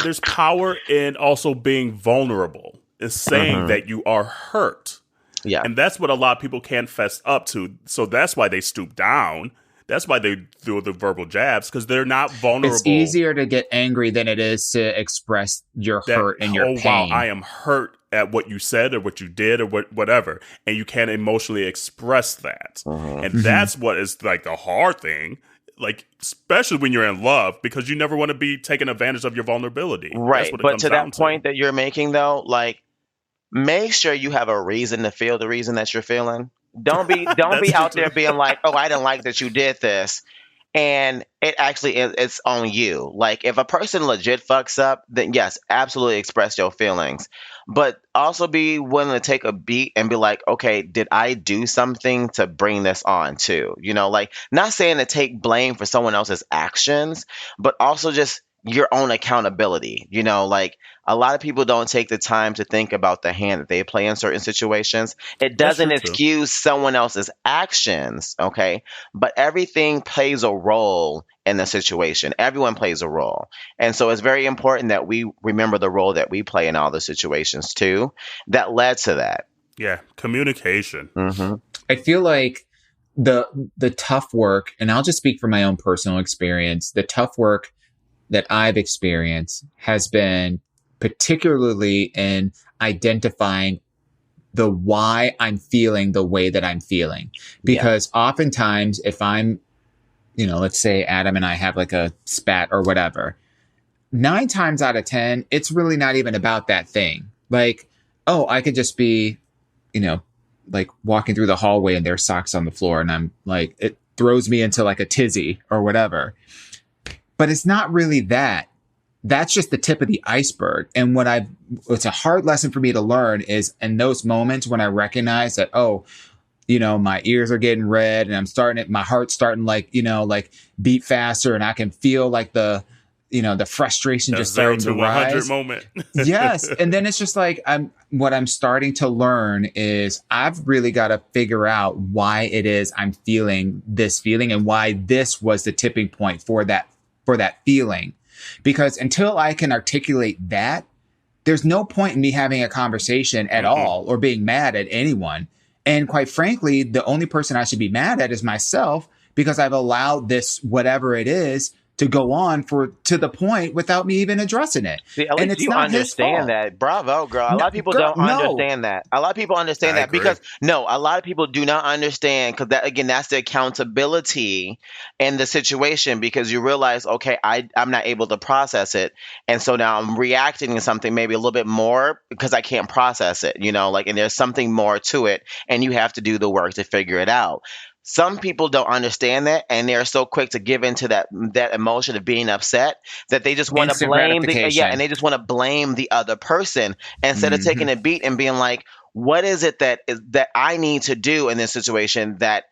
There's power in also being vulnerable. Is saying that you are hurt. Yeah. And that's what a lot of people can't fess up to. So that's why they stoop down. That's why they do the verbal jabs, because they're not vulnerable. It's easier to get angry than it is to express your hurt and your pain. Wow, I am hurt at what you said or what you did or whatever. And you can't emotionally express that. And that's what is like the hard thing. Like, especially when you're in love, because you never want to be taken advantage of your vulnerability. Right. But to that point that you're making, though, like, make sure you have a reason to feel the reason that you're feeling. Don't be out there being like, oh, I didn't like that you did this. And it actually it's on you. Like, if a person legit fucks up, then yes, absolutely express your feelings. But also be willing to take a beat and be like, okay, did I do something to bring this on too? You know, like, not saying to take blame for someone else's actions, but also just your own accountability. You know, like a lot of people don't take the time to think about the hand that they play in certain situations. It That's doesn't true, too. excuse someone else's actions, okay? But everything plays a role in the situation. Everyone plays a role. And so it's very important that we remember the role that we play in all the situations too that led to that. Yeah, communication. Mm-hmm. I feel like the tough work, and I'll just speak from my own personal experience, the tough work that I've experienced has been particularly in identifying the why I'm feeling the way that I'm feeling. Because oftentimes if I'm, you know, let's say Adam and I have like a spat or whatever, 9 times out of 10, it's really not even about that thing. Like, oh, I could just be, you know, like walking through the hallway and there's socks on the floor and I'm like, it throws me into like a tizzy or whatever. But it's not really that. That's just the tip of the iceberg. And it's a hard lesson for me to learn is in those moments when I recognize that, oh, you know, my ears are getting red and my heart's starting like, you know, like beat faster and I can feel like the frustration just starting to rise. Moment. Yes. And then it's just like, what I'm starting to learn is I've really got to figure out why it is I'm feeling this feeling and why this was the tipping point for that feeling. Because until I can articulate that, there's no point in me having a conversation at all or being mad at anyone. And quite frankly, the only person I should be mad at is myself because I've allowed this, whatever it is, to go on to the point without me even addressing it. See, at and least it's you not his understand fault. that. Bravo, girl. A lot of people don't understand that. A lot of people understand I that agree. because a lot of people do not understand because that's the accountability in the situation because you realize, okay, I'm not able to process it. And so now I'm reacting to something maybe a little bit more because I can't process it, you know, like, and there's something more to it and you have to do the work to figure it out. Some people don't understand that, and they're so quick to give into that emotion of being upset that they just want to blame and they just want to blame the other person instead of taking a beat and being like, what is it that I need to do in this situation that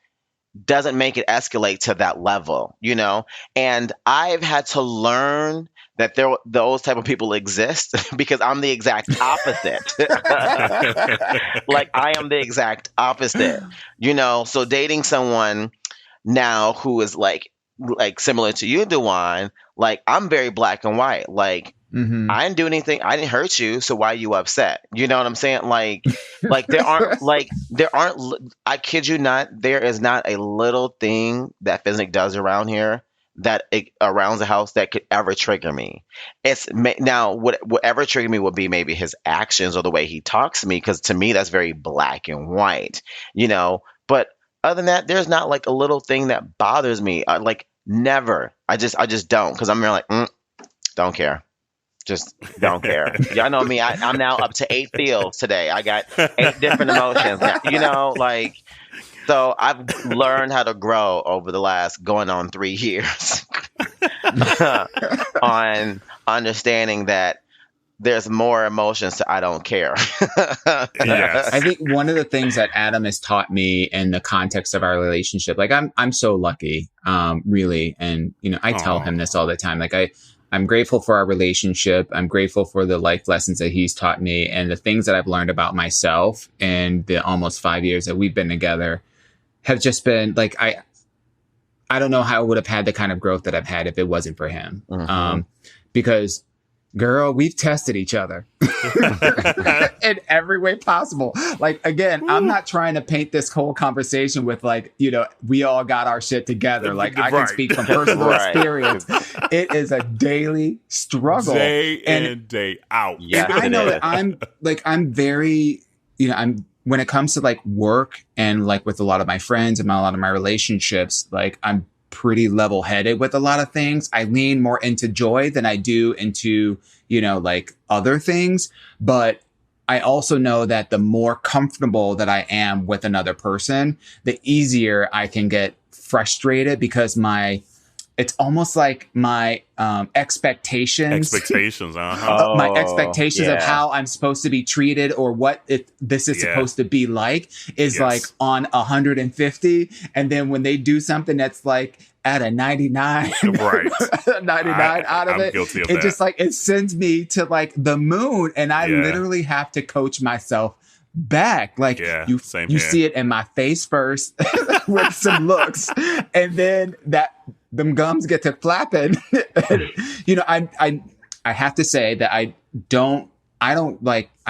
doesn't make it escalate to that level, you know? And I've had to learn that those type of people exist because I'm the exact opposite. Like I am the exact opposite, you know? So dating someone now who is like similar to you, Dawon, like I'm very black and white. Like I didn't do anything. I didn't hurt you. So why are you upset? You know what I'm saying? Like there aren't, I kid you not, there is not a little thing that Fiznik does around here around the house that could ever trigger me. Now whatever triggered me would be maybe his actions or the way he talks to me. Cause to me, that's very black and white, you know, but other than that, there's not like a little thing that bothers me. Like never. I just don't. Cause I'm really like, don't care. Just don't care. Y'all know me. I'm now up to 8 feels today. I got 8 different emotions now, you know, like, so I've learned how to grow over the last going on 3 years on understanding that there's more emotions to I don't care. Yes. I think one of the things that Adam has taught me in the context of our relationship, like I'm so lucky, really. And, you know, I tell him this all the time. Like I'm grateful for our relationship. I'm grateful for the life lessons that he's taught me and the things that I've learned about myself in the almost 5 years that we've been together have just been like, I don't know how I would have had the kind of growth that I've had if it wasn't for him. Because girl, we've tested each other in every way possible. Like, again, I'm not trying to paint this whole conversation with like, you know, we all got our shit together. Like I can speak from personal experience. It is a daily struggle. Day in and day out. Yes, and I know that I'm very, you know, when it comes to like work and like with a lot of my friends and a lot of my relationships, like I'm pretty level headed with a lot of things. I lean more into joy than I do into, you know, like other things. But I also know that the more comfortable that I am with another person, the easier I can get frustrated because it's almost like my expectations. My expectations of how I'm supposed to be treated or what this is supposed to be like is like on 150. And then when they do something that's like at a 99, Right. 99 out of I'm it. guilty of It that. just like, it sends me to like the moon, and I Yeah. literally have to coach myself back. Like Yeah, you same you here. see it in my face first with some looks, and then them gums get to flapping. You know, I have to say that I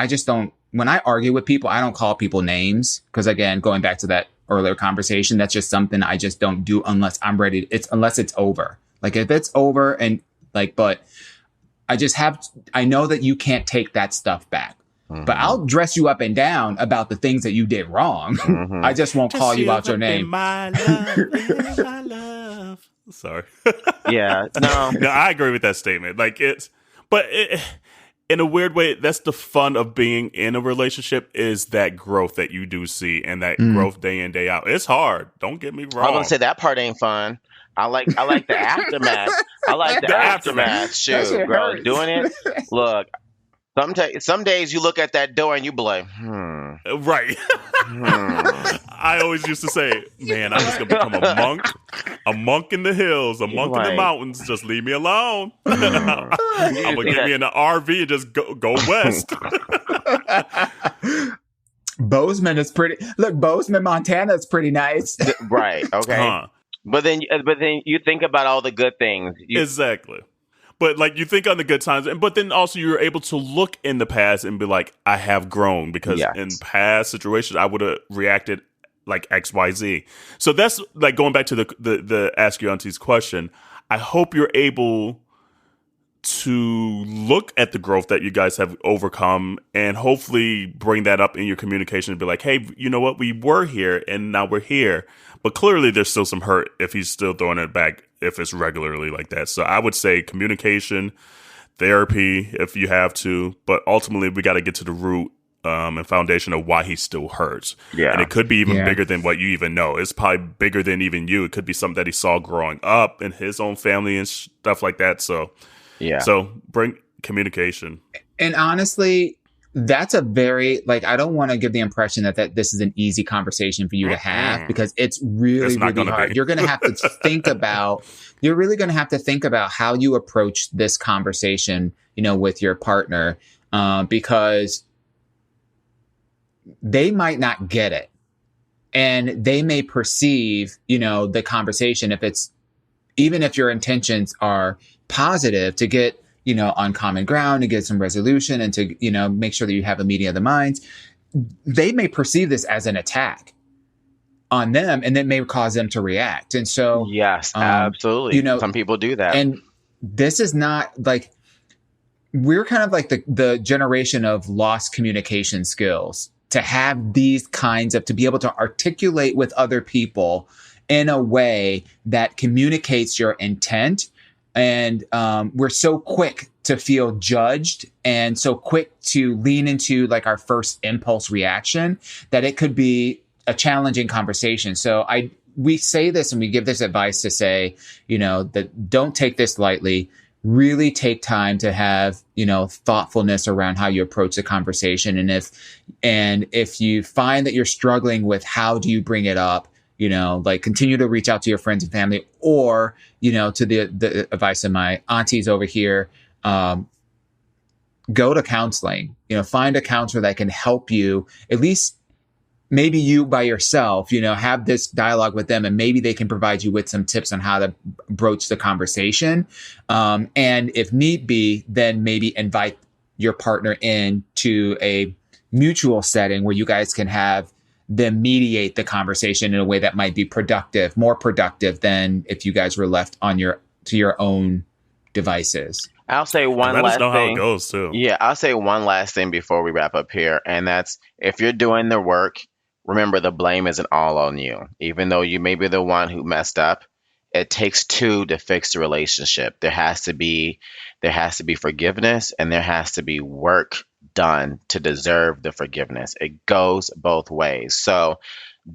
just don't, when I argue with people, I don't call people names, because again, going back to that earlier conversation, that's just something I just don't do unless I'm ready. Unless it's over. Like if it's over, and like, but I know that you can't take that stuff back. But I'll dress you up and down about the things that you did wrong. I just won't call you out your name. My love, my love. Sorry. Yeah, no. No, I agree with that statement. Like in a weird way, that's the fun of being in a relationship, is that growth that you do see, and that growth day in, day out. It's hard. Don't get me wrong. I'm gonna say that part ain't fun. I like the aftermath. I like the aftermath. Shoot, girl, doing it. Look, some days you look at that door and you be like, Right. I always used to say, man, I'm just going to become a monk in the hills, a monk in the mountains. Just leave me alone. I'm going to get me in an RV and just go west. Bozeman is pretty. Look, Bozeman, Montana is pretty nice. Right. Okay. But then you think about all the good things. Exactly. But like you think on the good times, but then also you're able to look in the past and be like, I have grown, because in past situations I would have reacted like XYZ. So that's like going back to the Ask Your Auntie's question. I hope you're able to look at the growth that you guys have overcome, and hopefully bring that up in your communication and be like, hey, you know what? We were here and now we're here. But clearly there's still some hurt if he's still throwing it back, if it's regularly like that. So I would say communication, therapy, if you have to. But ultimately, we got to get to the root and foundation of why he still hurts. Yeah. And it could be even bigger than what you even know. It's probably bigger than even you. It could be something that he saw growing up in his own family and stuff like that. So, So bring communication. And honestly, that's a very, like, I don't want to give the impression that this is an easy conversation for you to have, because it's really hard. You're going to have to think about, you're really going to have to think about how you approach this conversation, you know, with your partner, because they might not get it, and they may perceive, you know, the conversation, even if your intentions are positive, to get, you know, on common ground, to get some resolution, and to, you know, make sure that you have a meeting of the minds, they may perceive this as an attack on them, and that may cause them to react. And so, yes, absolutely. You know, some people do that. And this is not like, we're kind of like the generation of lost communication skills, to have these kinds of, to be able to articulate with other people in a way that communicates your intent. And we're so quick to feel judged, and so quick to lean into like our first impulse reaction, that it could be a challenging conversation. So we say this and we give this advice to say, you know, that don't take this lightly. Really take time to have, you know, thoughtfulness around how you approach the conversation. And if you find that you're struggling with how do you bring it up, you know, like, continue to reach out to your friends and family, or, you know, to the advice of my aunties over here, go to counseling, you know, find a counselor that can help you, at least maybe you by yourself, you know, have this dialogue with them, and maybe they can provide you with some tips on how to broach the conversation. And if need be, then maybe invite your partner in to a mutual setting where you guys can have them mediate the conversation in a way that might be productive, more productive than if you guys were left to your own devices. I'll say one last thing. Let us know how it goes too. Yeah, I'll say one last thing before we wrap up here, and that's, if you're doing the work, remember the blame isn't all on you. Even though you may be the one who messed up, it takes two to fix the relationship. There has to be forgiveness, and there has to be work done to deserve the forgiveness. It goes both ways. So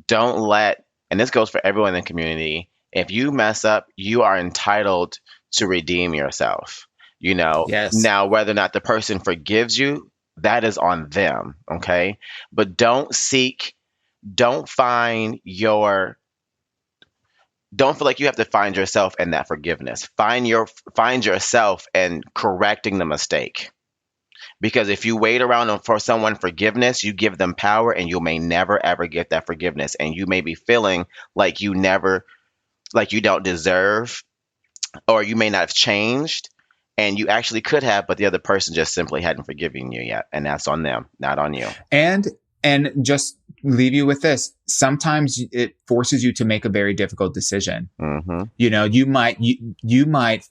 don't let, and this goes for everyone in the community, if you mess up, you are entitled to redeem yourself. You know, Now, whether or not the person forgives you, that is on them. Okay. But don't find your don't feel like you have to find yourself in that forgiveness. Find yourself in correcting the mistake. Because if you wait around for someone forgiveness, you give them power, and you may never ever get that forgiveness, and you may be feeling like you don't deserve, or you may not have changed, and you actually could have, but the other person just simply hadn't forgiven you yet, and that's on them, not on you. And just leave you with this. Sometimes it forces you to make a very difficult decision. Mm-hmm. You know, you might,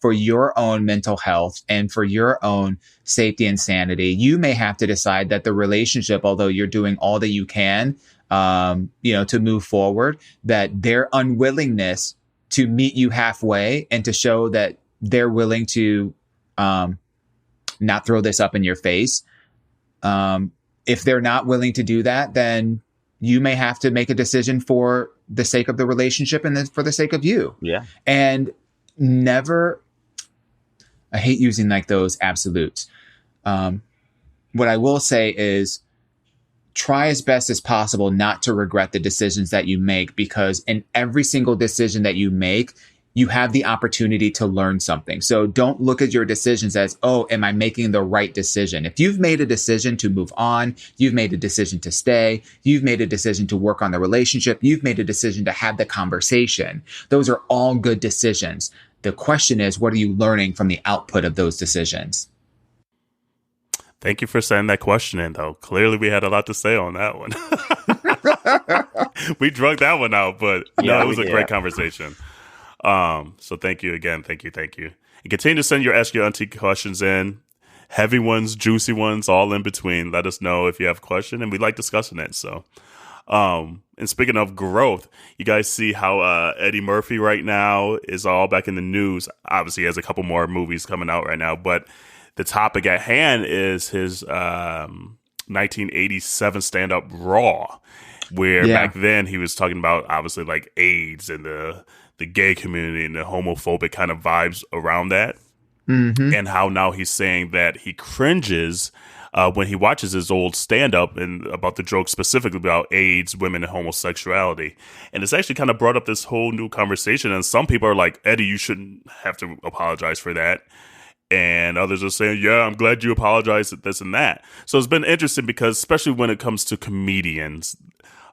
for your own mental health and for your own safety and sanity, you may have to decide that the relationship, although you're doing all that you can, to move forward, that their unwillingness to meet you halfway and to show that they're willing to, not throw this up in your face. If they're not willing to do that, then you may have to make a decision for the sake of the relationship and then for the sake of you. Yeah. And I hate using like those absolutes. What I will say is try as best as possible not to regret the decisions that you make, because in every single decision that you make, you have the opportunity to learn something. So don't look at your decisions as, oh, am I making the right decision? If you've made a decision to move on, you've made a decision to stay, you've made a decision to work on the relationship, you've made a decision to have the conversation. Those are all good decisions. The question is, what are you learning from the output of those decisions? Thank you for sending that question in, though. Clearly, we had a lot to say on that one. We drug that one out, but no, it was a great conversation. So thank you again. Thank you. And continue to send your Ask Your Auntie questions in. Heavy ones, juicy ones, all in between. Let us know if you have a question, and we like discussing it. So, and speaking of growth, you guys see how Eddie Murphy right now is all back in the news. Obviously, he has a couple more movies coming out right now, but the topic at hand is his 1987 stand-up Raw, where back then he was talking about obviously like AIDS and the gay community and the homophobic kind of vibes around that. Mm-hmm. And how now he's saying that he cringes when he watches his old stand-up and about the joke specifically about AIDS, women, and homosexuality. And it's actually kind of brought up this whole new conversation. And some people are like, Eddie, you shouldn't have to apologize for that. And others are saying, yeah, I'm glad you apologized at this and that. So it's been interesting because especially when it comes to comedians,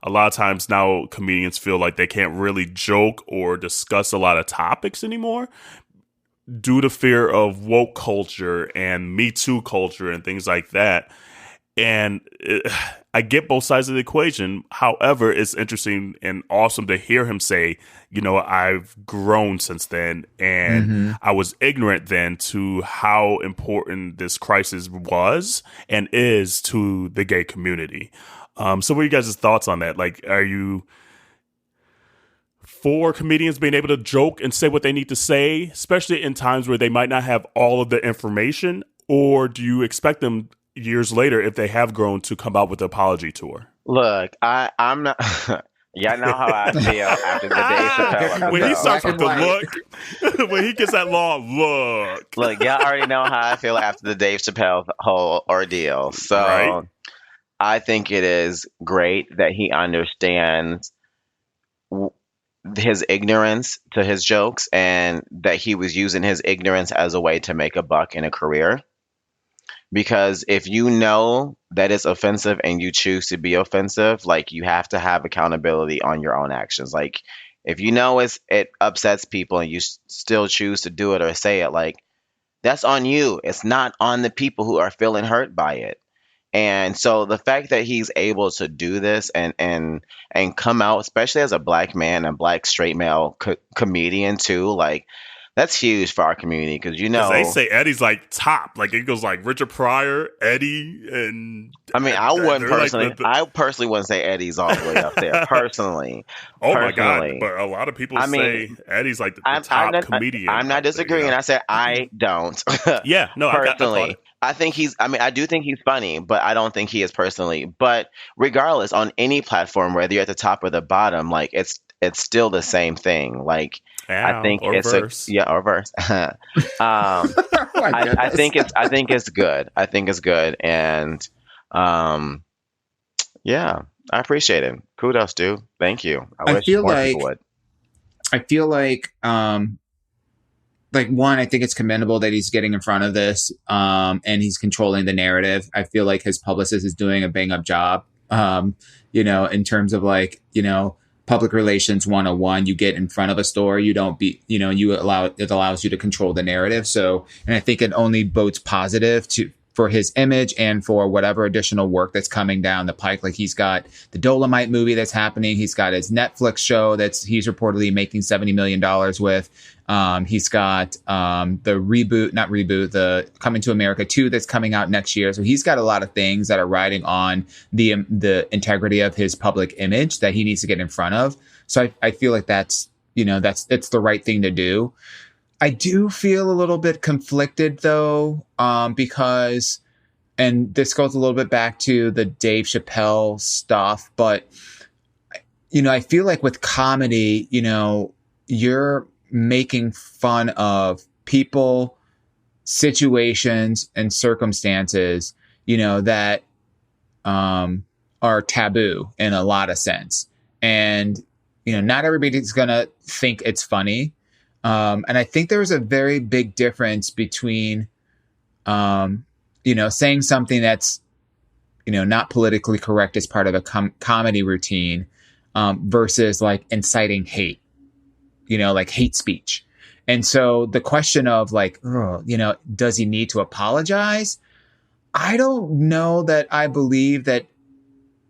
a lot of times now comedians feel like they can't really joke or discuss a lot of topics anymore due to fear of woke culture and Me Too culture and things like that. And I get both sides of the equation. However, it's interesting and awesome to hear him say, you know, I've grown since then, and I was ignorant then to how important this crisis was and is to the gay community. So what are you guys' thoughts on that? Like, are you for comedians being able to joke and say what they need to say, especially in times where they might not have all of the information? Or do you expect them years later, if they have grown, to come out with an apology tour? Look, I'm not... Y'all know how I feel after the Dave Chappelle. When he starts with the look, when he gets that long look. Look, y'all already know how I feel after the Dave Chappelle whole ordeal. So... Right? I think it is great that he understands his ignorance to his jokes and that he was using his ignorance as a way to make a buck in a career. Because if you know that it's offensive and you choose to be offensive, like, you have to have accountability on your own actions. Like, if you know it upsets people and you still choose to do it or say it, like, that's on you. It's not on the people who are feeling hurt by it. And so the fact that he's able to do this and come out, especially as a black man and black straight male comedian too, like, that's huge for our community. Because, you know, they say Eddie's like top, like it goes like Richard Pryor, Eddie, and I mean, I wouldn't personally, like I personally wouldn't say Eddie's all the way up there personally. My God! But a lot of people say Eddie's like the top comedian. I'm not disagreeing. I said I don't. Yeah, no, personally. I think I do think he's funny, but I don't think he is personally. But regardless, on any platform, whether you're at the top or the bottom, like, it's still the same thing. Like, I think it's verse. Or verse. I think it's good. I think it's good. And, yeah, I appreciate it. Kudos, dude. Thank you. I wish feel more like people would. I feel like one, I think it's commendable that he's getting in front of this, and he's controlling the narrative. I feel like his publicist is doing a bang up job, in terms of public relations 101. You get in front of a story, it allows you to control the narrative. So, and I think it only bodes positive for his image and for whatever additional work that's coming down the pike. Like he's got the Dolomite movie that's happening. He's got his Netflix show he's reportedly making $70 million with. He's got the Coming to America 2 that's coming out next year. So he's got a lot of things that are riding on the integrity of his public image that he needs to get in front of. So I feel like it's the right thing to do. I do feel a little bit conflicted though, because, and this goes a little bit back to the Dave Chappelle stuff, but I feel like with comedy, you're making fun of people, situations, and circumstances, that are taboo in a lot of sense. And, not everybody's going to think it's funny. And I think there's a very big difference between, saying something that's, not politically correct as part of a comedy routine, versus like inciting hate, like hate speech. And so the question of does he need to apologize? I don't know that I believe that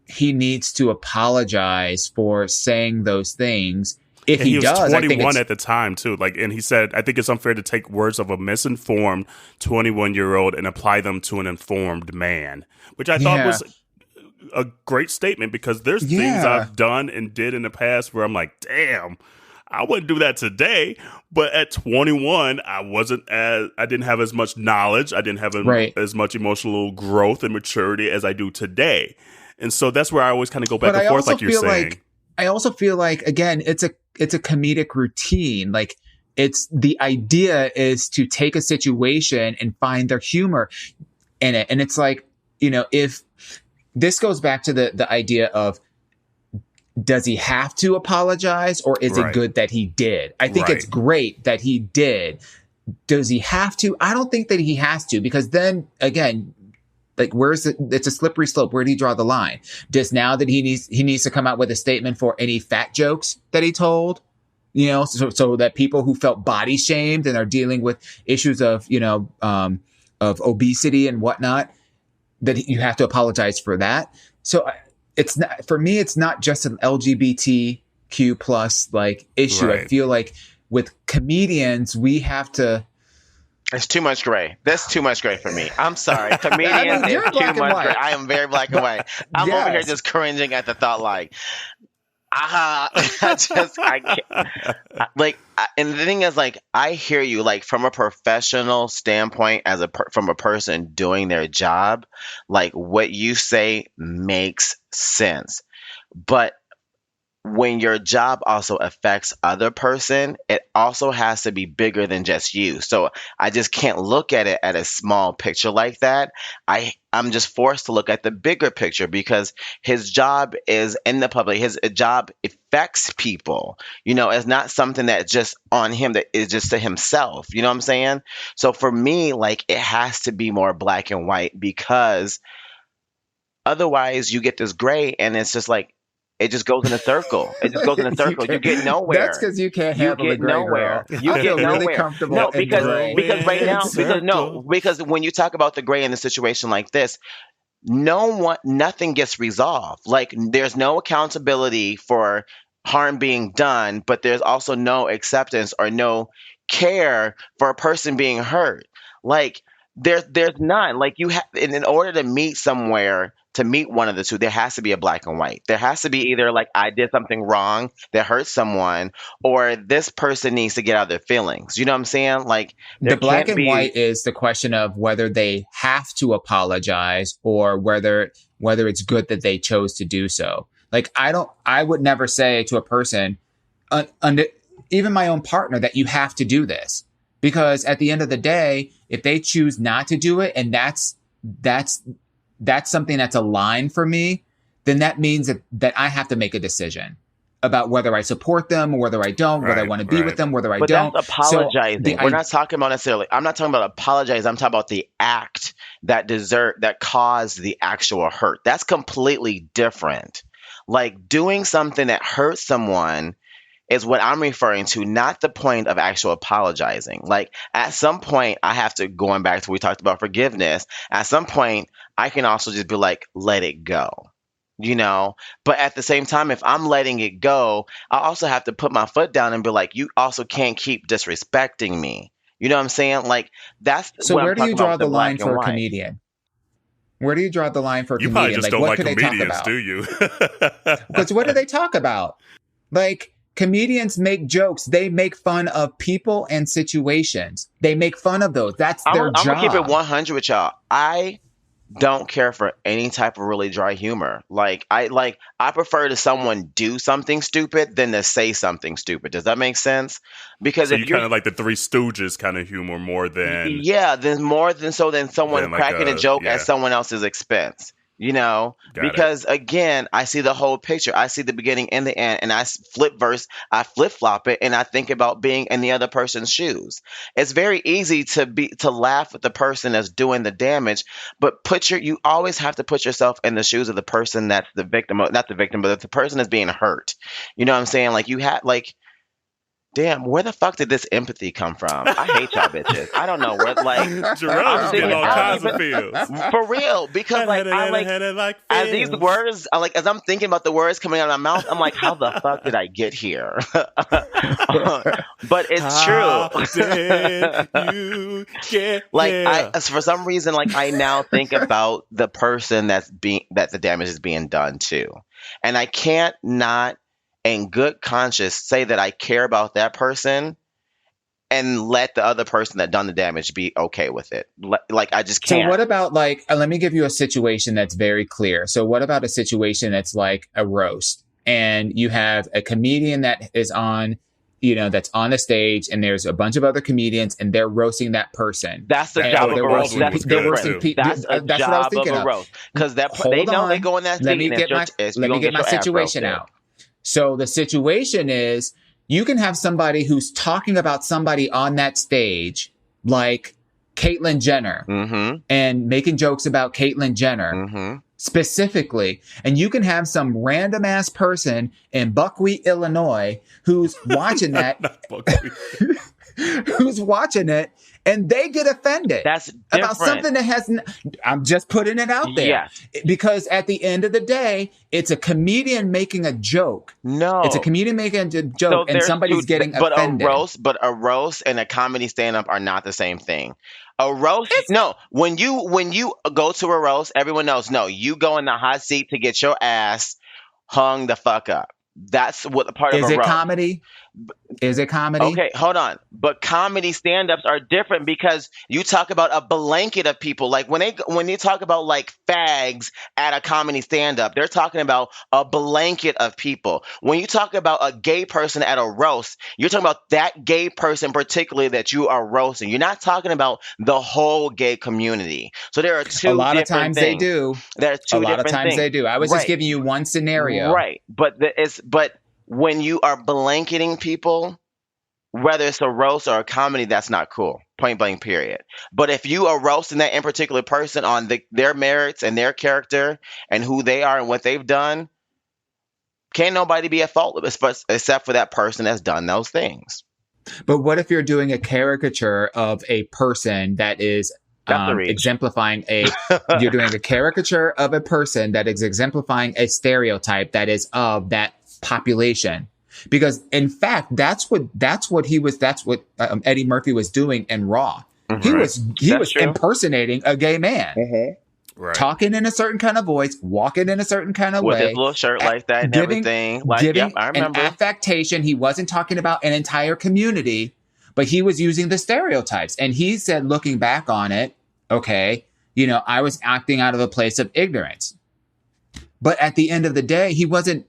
he needs to apologize for saying those things. If and he does, was 21 at the time too. And he said, I think it's unfair to take words of a misinformed 21-year-old and apply them to an informed man, which I thought was a great statement, because there's things I've done and did in the past where I'm like, damn, I wouldn't do that today. But at 21, I didn't have as much knowledge. I didn't have as much emotional growth and maturity as I do today. And so that's where I always kind of go back and forth, like you're saying. I also feel like, again, it's a comedic routine. Like, it's the idea is to take a situation and find their humor in it. And it's like, if this goes back to the idea of, does he have to apologize, or is it good that he did? I think it's great that he did. Does he have to? I don't think that he has to, because then again, like, it's a slippery slope. Where do you draw the line? Just now that he needs to come out with a statement for any fat jokes that he told, so that people who felt body shamed and are dealing with issues of, of obesity and whatnot, that you have to apologize for that. So it's not, for me, it's not just an LGBTQ plus issue. I feel like with comedians, we have to. It's too much gray. That's too much gray for me. I'm sorry. Comedians is too much gray. I am very black and white. I'm over here just cringing at the thought, I can't. And the thing is, I hear you, from a professional standpoint, from a person doing their job, what you say makes sense. But when your job also affects other person, it also has to be bigger than just you. So I just can't look at it at a small picture like that. I'm just forced to look at the bigger picture, because his job is in the public. His job affects people. It's not something that's just on him, that is just to himself. You know what I'm saying? So for me, it has to be more black and white, because otherwise you get this gray, and it's just it just goes in a circle. It just goes in a circle. You get nowhere. That's because you can't handle the gray, girl. You get nowhere. Really comfortable. No, because right now, because when you talk about the gray in a situation like this, nothing gets resolved. There's no accountability for harm being done, but there's also no acceptance or no care for a person being hurt. There's none. You have, in order to meet somewhere, to meet one of the two, there has to be a black and white. There has to be either I did something wrong that hurt someone, or this person needs to get out of their feelings. You know what I'm saying? The black and white is the question of whether they have to apologize, or whether it's good that they chose to do so. I would never say to a person, even my own partner, that you have to do this. Because at the end of the day, if they choose not to do it, and that's something that's a line for me, then that means that I have to make a decision. about whether I support them or whether I don't, whether I want to be with them, whether I but don't. That's apologizing. We're not talking about necessarily. I'm not talking about apologizing. I'm talking about the act that caused the actual hurt. That's completely different. Like doing something that hurts someone is what I'm referring to, not the point of actual apologizing. Like at some point, I have to, going back to what we talked about forgiveness, at some point, I can also just be like, let it go. But at the same time, if I'm letting it go, I also have to put my foot down and be like, you also can't keep disrespecting me. You know what I'm saying? Like that's so. Where do you draw the line for a comedian? Where do you draw the line for a comedian? You probably just don't like comedians, do you? Because what do they talk about? Like comedians make jokes. They make fun of people and situations. They make fun of those. That's their job. I'm gonna keep it 100 with y'all. I don't care for any type of really dry humor. I prefer to someone do something stupid than to say something stupid. Does that make sense? Because so you kind of like the Three Stooges kind of humor more than than someone cracking a joke at someone else's expense. Because again, I see the whole picture. I see the beginning and the end, and I flip-flop it, and I think about being in the other person's shoes. It's very easy to laugh at the person that's doing the damage, but you always have to put yourself in the shoes of the person that's the victim, not the victim, but the person that's being hurt. You know what I'm saying? Like you have damn, where the fuck did this empathy come from? I hate y'all bitches. I don't know where, Jerrell is getting all kinds of feels. For real, because as these words, as I'm thinking about the words coming out of my mouth, I'm like, how the fuck did I get here? But it's true. Did you get here? For some reason, I now think about the person that the damage is being done to, and I can't not, in good conscience, say that I care about that person and let the other person that done the damage be okay with it. I just can't. So what about let me give you a situation that's very clear. So what about a situation that's like a roast, and you have a comedian that is on, that's on the stage, and there's a bunch of other comedians, and they're roasting that person. That's the job of a roast. That's a job of a roast. Because they know they go in that Let me get my situation out. So the situation is, you can have somebody who's talking about somebody on that stage, like Caitlyn Jenner, and making jokes about Caitlyn Jenner specifically. And you can have some random ass person in Buckwheat, Illinois, who's watching that, who's watching it, and they get offended. That's about something that I'm just putting it out there. Yes. Because at the end of the day, it's a comedian making a joke. No. It's a comedian making a joke, and somebody's getting offended. But a roast and a comedy stand-up are not the same thing. A roast, when you go to a roast, everyone knows, you go in the hot seat to get your ass hung the fuck up. That's what the part of a roast. Is it comedy? Okay, hold on. But comedy stand-ups are different because you talk about a blanket of people. Like when you talk about fags at a comedy stand-up, they're talking about a blanket of people. When you talk about a gay person at a roast, you're talking about that gay person particularly that you are roasting. You're not talking about the whole gay community. So there are two. A lot of times things. They do. There are two different things. A lot of times they do. I was just giving you one scenario. Right, but when you are blanketing people, whether it's a roast or a comedy, that's not cool. Point blank, period. But if you are roasting that in particular person on their merits and their character and who they are and what they've done, can't nobody be at fault except for that person that's done those things. But what if you're doing a caricature of a person that is exemplifying you're doing a caricature of a person that is exemplifying a stereotype that is of that population? Because in fact, that's what Eddie Murphy was doing in Raw. He was impersonating a gay man, talking in a certain kind of voice, walking in a certain kind of way, with his little shirt like that and everything. Giving I remember an affectation. He wasn't talking about an entire community, but he was using the stereotypes. And he said, looking back on it, okay, I was acting out of a place of ignorance. But at the end of the day, he wasn't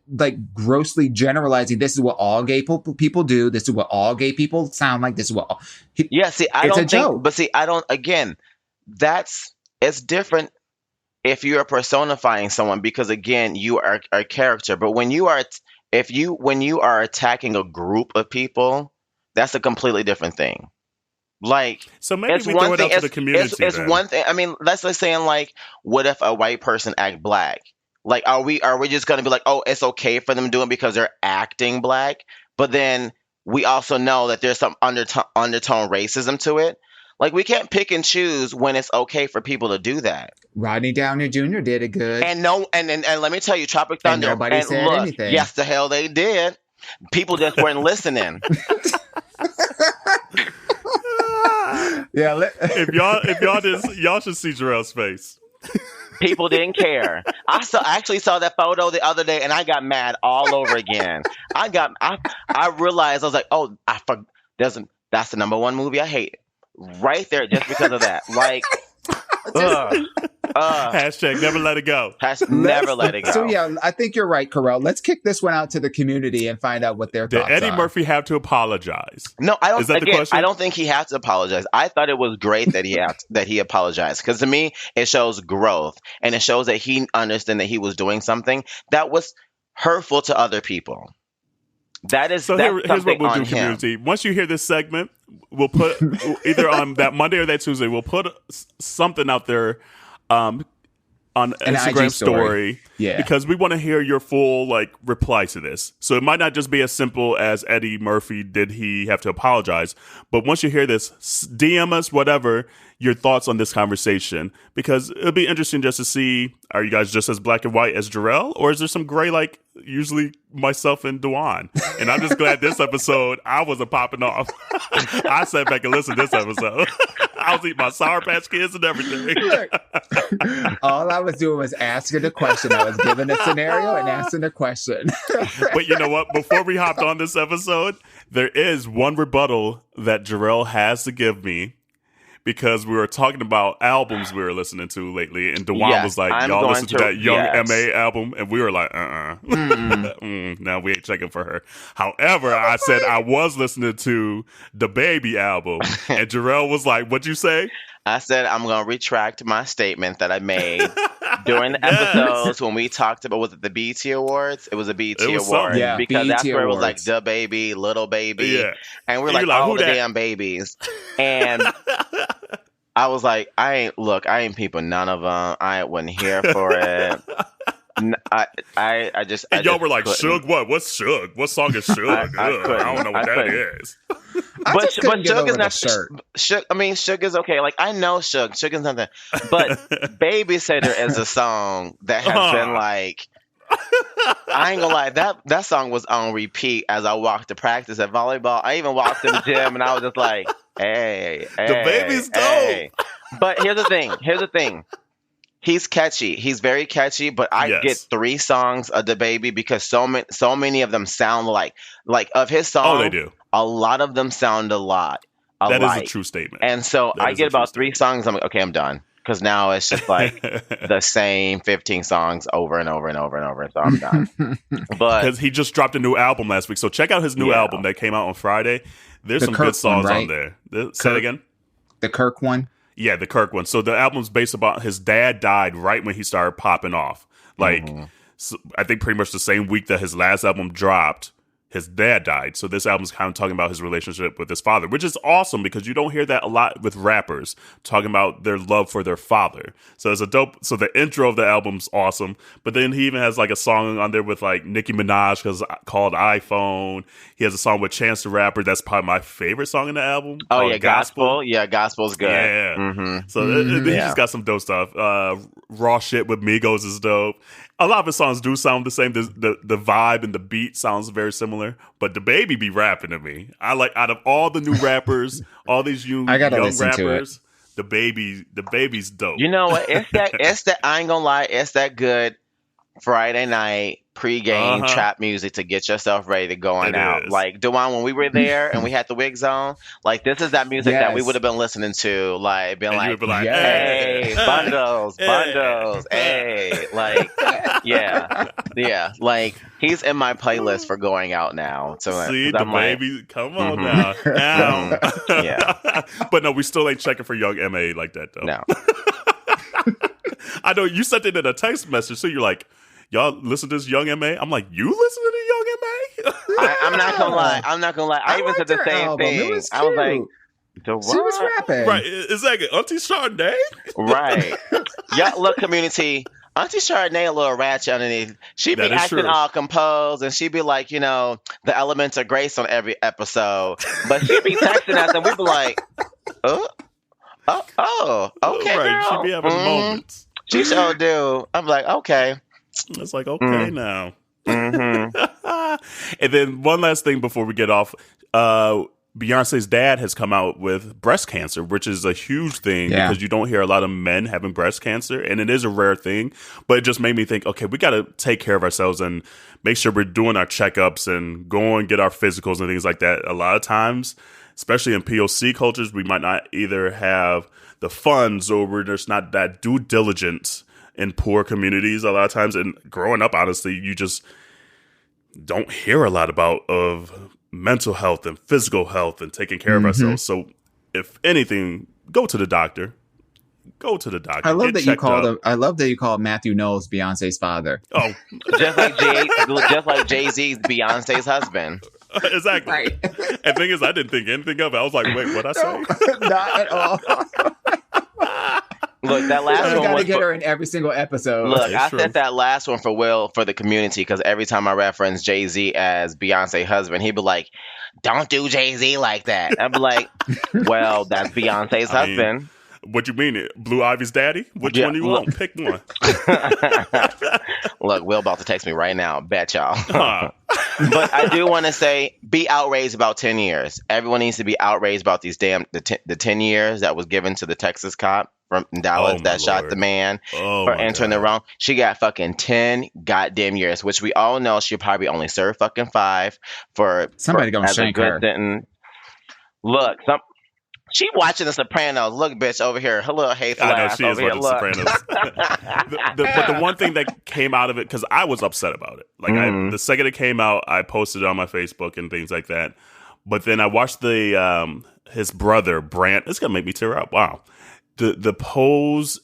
grossly generalizing. This is what all gay people do. This is what all gay people sound like. This is what. Again, it's different if you are personifying someone because again, you are a character. But when you are when you are attacking a group of people, that's a completely different thing. Like, so maybe we throw it out to the community. It's one thing. I mean, that's like saying, like, what if a white person act black? Like, are we just gonna be like, oh, it's okay for them to do it because they're acting black? But then we also know that there's some undertone racism to it. Like, we can't pick and choose when it's okay for people to do that. Rodney Downey Jr. did it good. And let me tell you, Tropic Thunder. And nobody said anything. Yes, the hell they did. People just weren't listening. Yeah, if y'all should see Jerrell's face. People didn't care. I actually saw that photo the other day, and I got mad all over again. I realized, I was like, oh, that's the number one movie I hate right there, just because of that. Like, hashtag never let it go. Never let it go. So yeah, I think you're right, Kerel. Let's kick this one out to the community and find out what their thoughts are. Did Eddie Murphy have to apologize? No, I don't. Is that the question? I don't think he has to apologize. I thought it was great that he apologized, because to me it shows growth, and it shows that he understood that he was doing something that was hurtful to other people. Here's what we'll do, community. Once you hear this segment, we'll put either on that Monday or that Tuesday, we'll put something out there on an Instagram story. Yeah. Because we want to hear your full reply to this. So it might not just be as simple as Eddie Murphy, did he have to apologize? But once you hear this, DM us, whatever, your thoughts on this conversation, because it'll be interesting just to see, are you guys just as black and white as Jerrell, or is there some gray like usually myself and Dawon? And I'm just glad this episode I wasn't popping off. I sat back and listened to this episode. I was eating my Sour Patch Kids and everything. Look, all I was doing was asking a question. I was given a scenario and asking a question. But you know what? Before we hopped on this episode, there is one rebuttal that Jerrell has to give me, because we were talking about albums we were listening to lately, and Dawon was like, y'all listen to that Young M.A. album? And we were like, no, we ain't checking for her. However, I said I was listening to DaBaby album, and Jerrell was like, what'd you say? I said I'm going to retract my statement that I made during the episodes when we talked about, was it the BET Awards? It was a BET Award. Yeah, because BET that's where Awards. It was like DaBaby, Little Baby. Yeah. And we're like, all the damn babies. And I was like, I ain't peeping none of them. I wasn't here for it. I just. And y'all were like, Suge, what? What's Suge? What song is Suge? I don't know what that is. But Suge is not Suge. I mean, Suge is okay. Like, I know Suge. Suge is nothing. But Babysitter is a song that has been like. I ain't gonna lie, that song was on repeat as I walked to practice at volleyball. I even walked in the gym and I was just like, hey, DaBaby's dope. Hey. But here's the thing. He's catchy. He's very catchy, but I get 3 songs of DaBaby because so many of them sound like of his songs. Oh, they do. A lot of them sound a lot alike. That is a true statement. And so I get about 3 songs. I'm like, okay, I'm done. Because now it's just like the same 15 songs over and over and over and over. So I'm done. But because he just dropped a new album last week. So check out his new album that came out on Friday. There's some good songs on there. Say it again. The Kirk one? Yeah, the Kirk one. So the album's based about his dad died right when he started popping off. Like, so I think pretty much the same week that his last album dropped, his dad died. So this album's kind of talking about his relationship with his father, which is awesome because you don't hear that a lot with rappers talking about their love for their father. So it's a dope. So the intro of the album's awesome, but then he even has like a song on there with like Nicki Minaj called iPhone. He has a song with Chance the Rapper. That's probably my favorite song in the album. Oh yeah, Gospel. Yeah, Gospel's good. Yeah. Mm-hmm. So he just got some dope stuff. Raw Shit with Migos is dope. A lot of his songs do sound the same. The vibe and the beat sounds very similar. But DaBaby be rapping to me. I like, out of all the new rappers, all these young rappers, DaBaby's dope. You know what? It's that. I ain't gonna lie. It's that good Friday night pre-game trap music to get yourself ready to go on out. Like, Dawon, when we were there and we had the wigs on, like, this is that music that we would have been listening to, like, being like, hey, bundles, hey, like, yeah, like, he's in my playlist for going out now. So see, DaBaby, like, come on now. Yeah. But no, we still ain't checking for Young M.A. like that, though. No. I know you sent it in a text message, so you're like, y'all listen to this Young M.A.? I'm like, you listen to the Young M.A.? I'm not gonna lie. I even said the same album. thing. It was I was like, cute. the She was what? rapping. Right. Exactly. Auntie Chardonnay? Right. Y'all look, community. Auntie Chardonnay a little ratchet underneath. She be That is acting true. all composed, and she be like, the elements of grace on every episode. But she be texting us, and we be like, okay, Right. girl. She be having moments. She sure do. I'm like, okay. It's like, okay, now. Mm-hmm. And then one last thing before we get off. Beyonce's dad has come out with breast cancer, which is a huge thing because you don't hear a lot of men having breast cancer, and it is a rare thing. But it just made me think, okay, we got to take care of ourselves and make sure we're doing our checkups and go and get our physicals and things like that. A lot of times, especially in POC cultures, we might not either have the funds or we're just not that due diligence in poor communities a lot of times. And growing up, honestly, you just don't hear a lot of mental health and physical health and taking care of ourselves. So if anything, go to the doctor. Go to the doctor. I love Get that you checked called up. I love that you called Matthew Knowles Beyonce's father. Oh, just like Jay-Z's Beyonce's husband. exactly. Right. And thing is, I didn't think anything of it. I was like, wait, what'd I say? Not at all. Look, that last You one gotta was get for, her in every single episode. look. It's I true. said that last one for the community because every time I reference Jay-Z as Beyonce's husband, he'd be like, "Don't do Jay-Z like that." I'd be like, "Well, that's Beyonce's I mean, husband." What you mean? Blue Ivy's daddy? Which Yeah, one do you want? Pick one. Look, Will about to text me right now. Bet y'all. But I do want to say, be outraged about 10 years. Everyone needs to be outraged about these the 10 years that was given to the Texas cop from Dallas my that shot Lord. the man Oh, for my entering the God. wrong. She got fucking 10 goddamn years, which we all know she'll probably only serve fucking 5 for Somebody gonna as a shank good her. sentence. Look, she watching The Sopranos. Look, bitch, over here. Her little hateful I know ass she is over here. watching Look. Sopranos. But the one thing that came out of it, because I was upset about it. Like the second it came out, I posted it on my Facebook and things like that. But then I watched his brother Brant. It's gonna make me tear up. Wow, the pose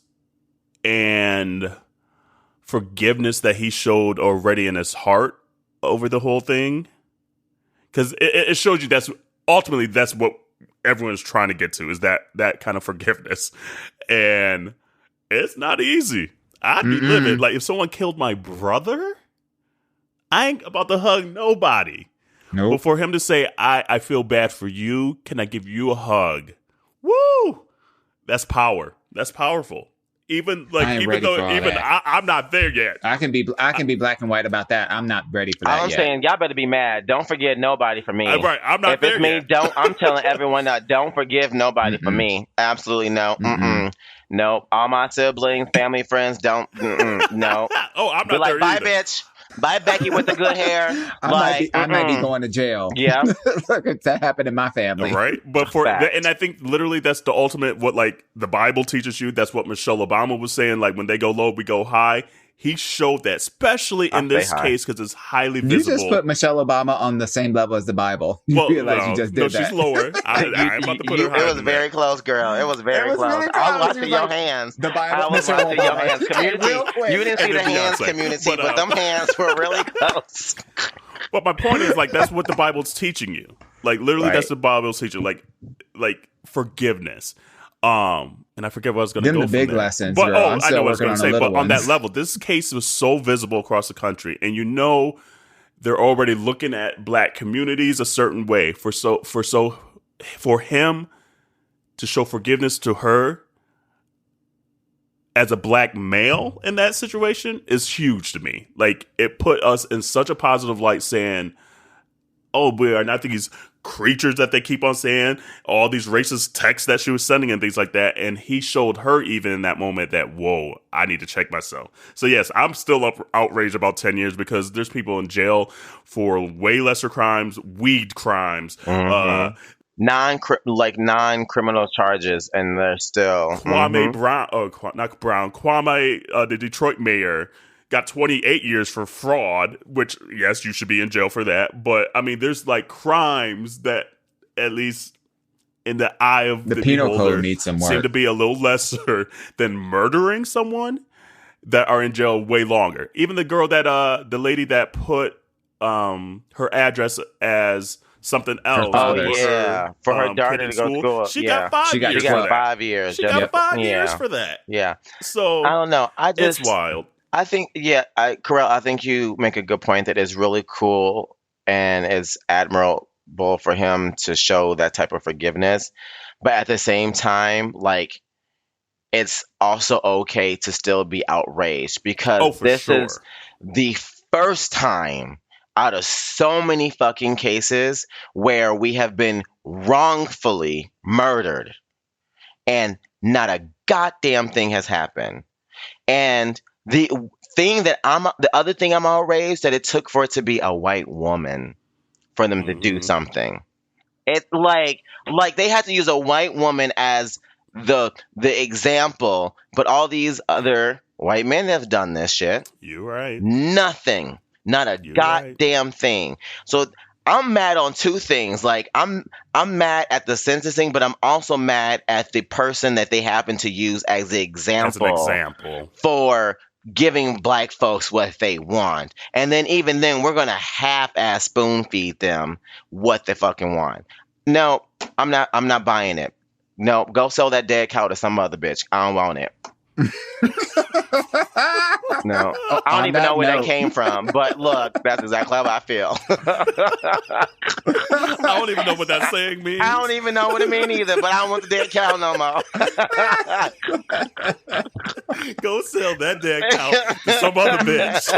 and forgiveness that he showed already in his heart over the whole thing, because it shows you that's what everyone's trying to get to, is that kind of forgiveness. And it's not easy. I'd be livid. Like, if someone killed my brother, I ain't about to hug nobody. Nope. But for him to say, I feel bad for you, can I give you a hug? Woo! That's power. That's powerful. Even ain't ready though for all that. I'm not there yet. I can be black and white about that. I'm not ready for that All I'm yet. saying, y'all better be mad. Don't forget nobody for me. Right, I'm not if there it's me, yet. I'm telling everyone that don't forgive nobody for me. Absolutely no. Nope. All my siblings, family, friends, don't. No. Oh, I'm Be not like, there bye, either. bitch. Bye, Becky with the good hair. I might be going to jail. Yeah. Look, that happened in my family. Right? But Fact. and I think literally that's the ultimate, what like the Bible teaches you. That's what Michelle Obama was saying. Like, when they go low, we go high. He showed that, especially in this case, because it's highly You visible. just put Michelle Obama on the same level as the Bible. You Well, realize no, you just no, did that. she's lower. I'm about to put her higher. It was than very that. close, girl. It was very It was close. really I was close. watching She was your like, hands. the Bible, I was Michelle watching your Obama. hands. Community. Real quick. You didn't see And the then hands, Beyonce. community, But, but them hands were really close. But my point is, like, that's what the Bible's teaching you. Like, literally, Right. that's the Bible's teaching. Like forgiveness. And I forget what I was going to Them go the from big there. lessons, But girl. I'm I still know what I was working going on to the say. But little on that ones. level, this case was so visible across the country, and they're already looking at black communities a certain way. For him to show forgiveness to her as a black male in that situation is huge to me. Like, it put us in such a positive light, saying, oh, we are not these creatures that they keep on saying, all these racist texts that she was sending and things like that. And he showed her even in that moment that, whoa, I need to check myself. So yes, I'm still outraged about 10 years because there's people in jail for way lesser crimes, weed crimes, non-criminal charges, and they're still Kwame Kwame, the Detroit mayor, got 28 years for fraud, which, yes, you should be in jail for that. But, I mean, there's, like, crimes that, at least in the eye of the penal beholder, code needs some work. seem to be a little lesser than murdering someone. that are in jail way longer. Even the girl that the lady that put her address as something else. Oh yeah, for her daughter to go to school. She got 5 years. She got 5 years. She got 5 years for that. Yeah. So I don't know. It's wild. I think Kerel, I think you make a good point that it's really cool and it's admirable for him to show that type of forgiveness. But at the same time, like, it's also okay to still be outraged because this is the first time out of so many fucking cases where we have been wrongfully murdered and not a goddamn thing has happened. And the other thing I'm outraged that it took for it to be a white woman for them to do something. It's like they had to use a white woman as the example, but all these other white men have done this shit. You're right. Nothing. Not a goddamn thing. So I'm mad on two things. Like I'm mad at the sentencing, but I'm also mad at the person that they happen to use as the example for giving black folks what they want. And then even then we're gonna half-ass spoon feed them what they fucking want. No, I'm not buying it. No, go sell that dead cow to some other bitch. I don't want it. No, I don't even know where that came from. But look, that's exactly how I feel. I don't even know what that saying means. I don't even know what it means either. But I don't want the dead cow no more. Go sell that dead cow to some other bitch.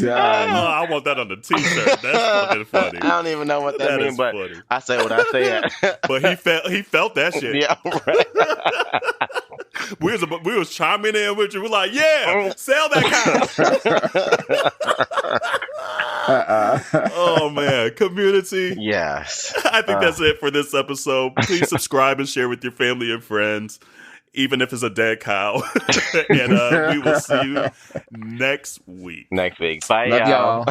I want that on the t-shirt. That's fucking funny. I don't even know what that means, but funny. I say what I said. But he felt that shit. Yeah, right. we was chiming in with you. We're like, yeah, sell that cow. Oh man, community. Yes. I think that's it for this episode. Please subscribe and share with your family and friends, even if it's a dead cow. And we will see you next week. Bye, Love y'all.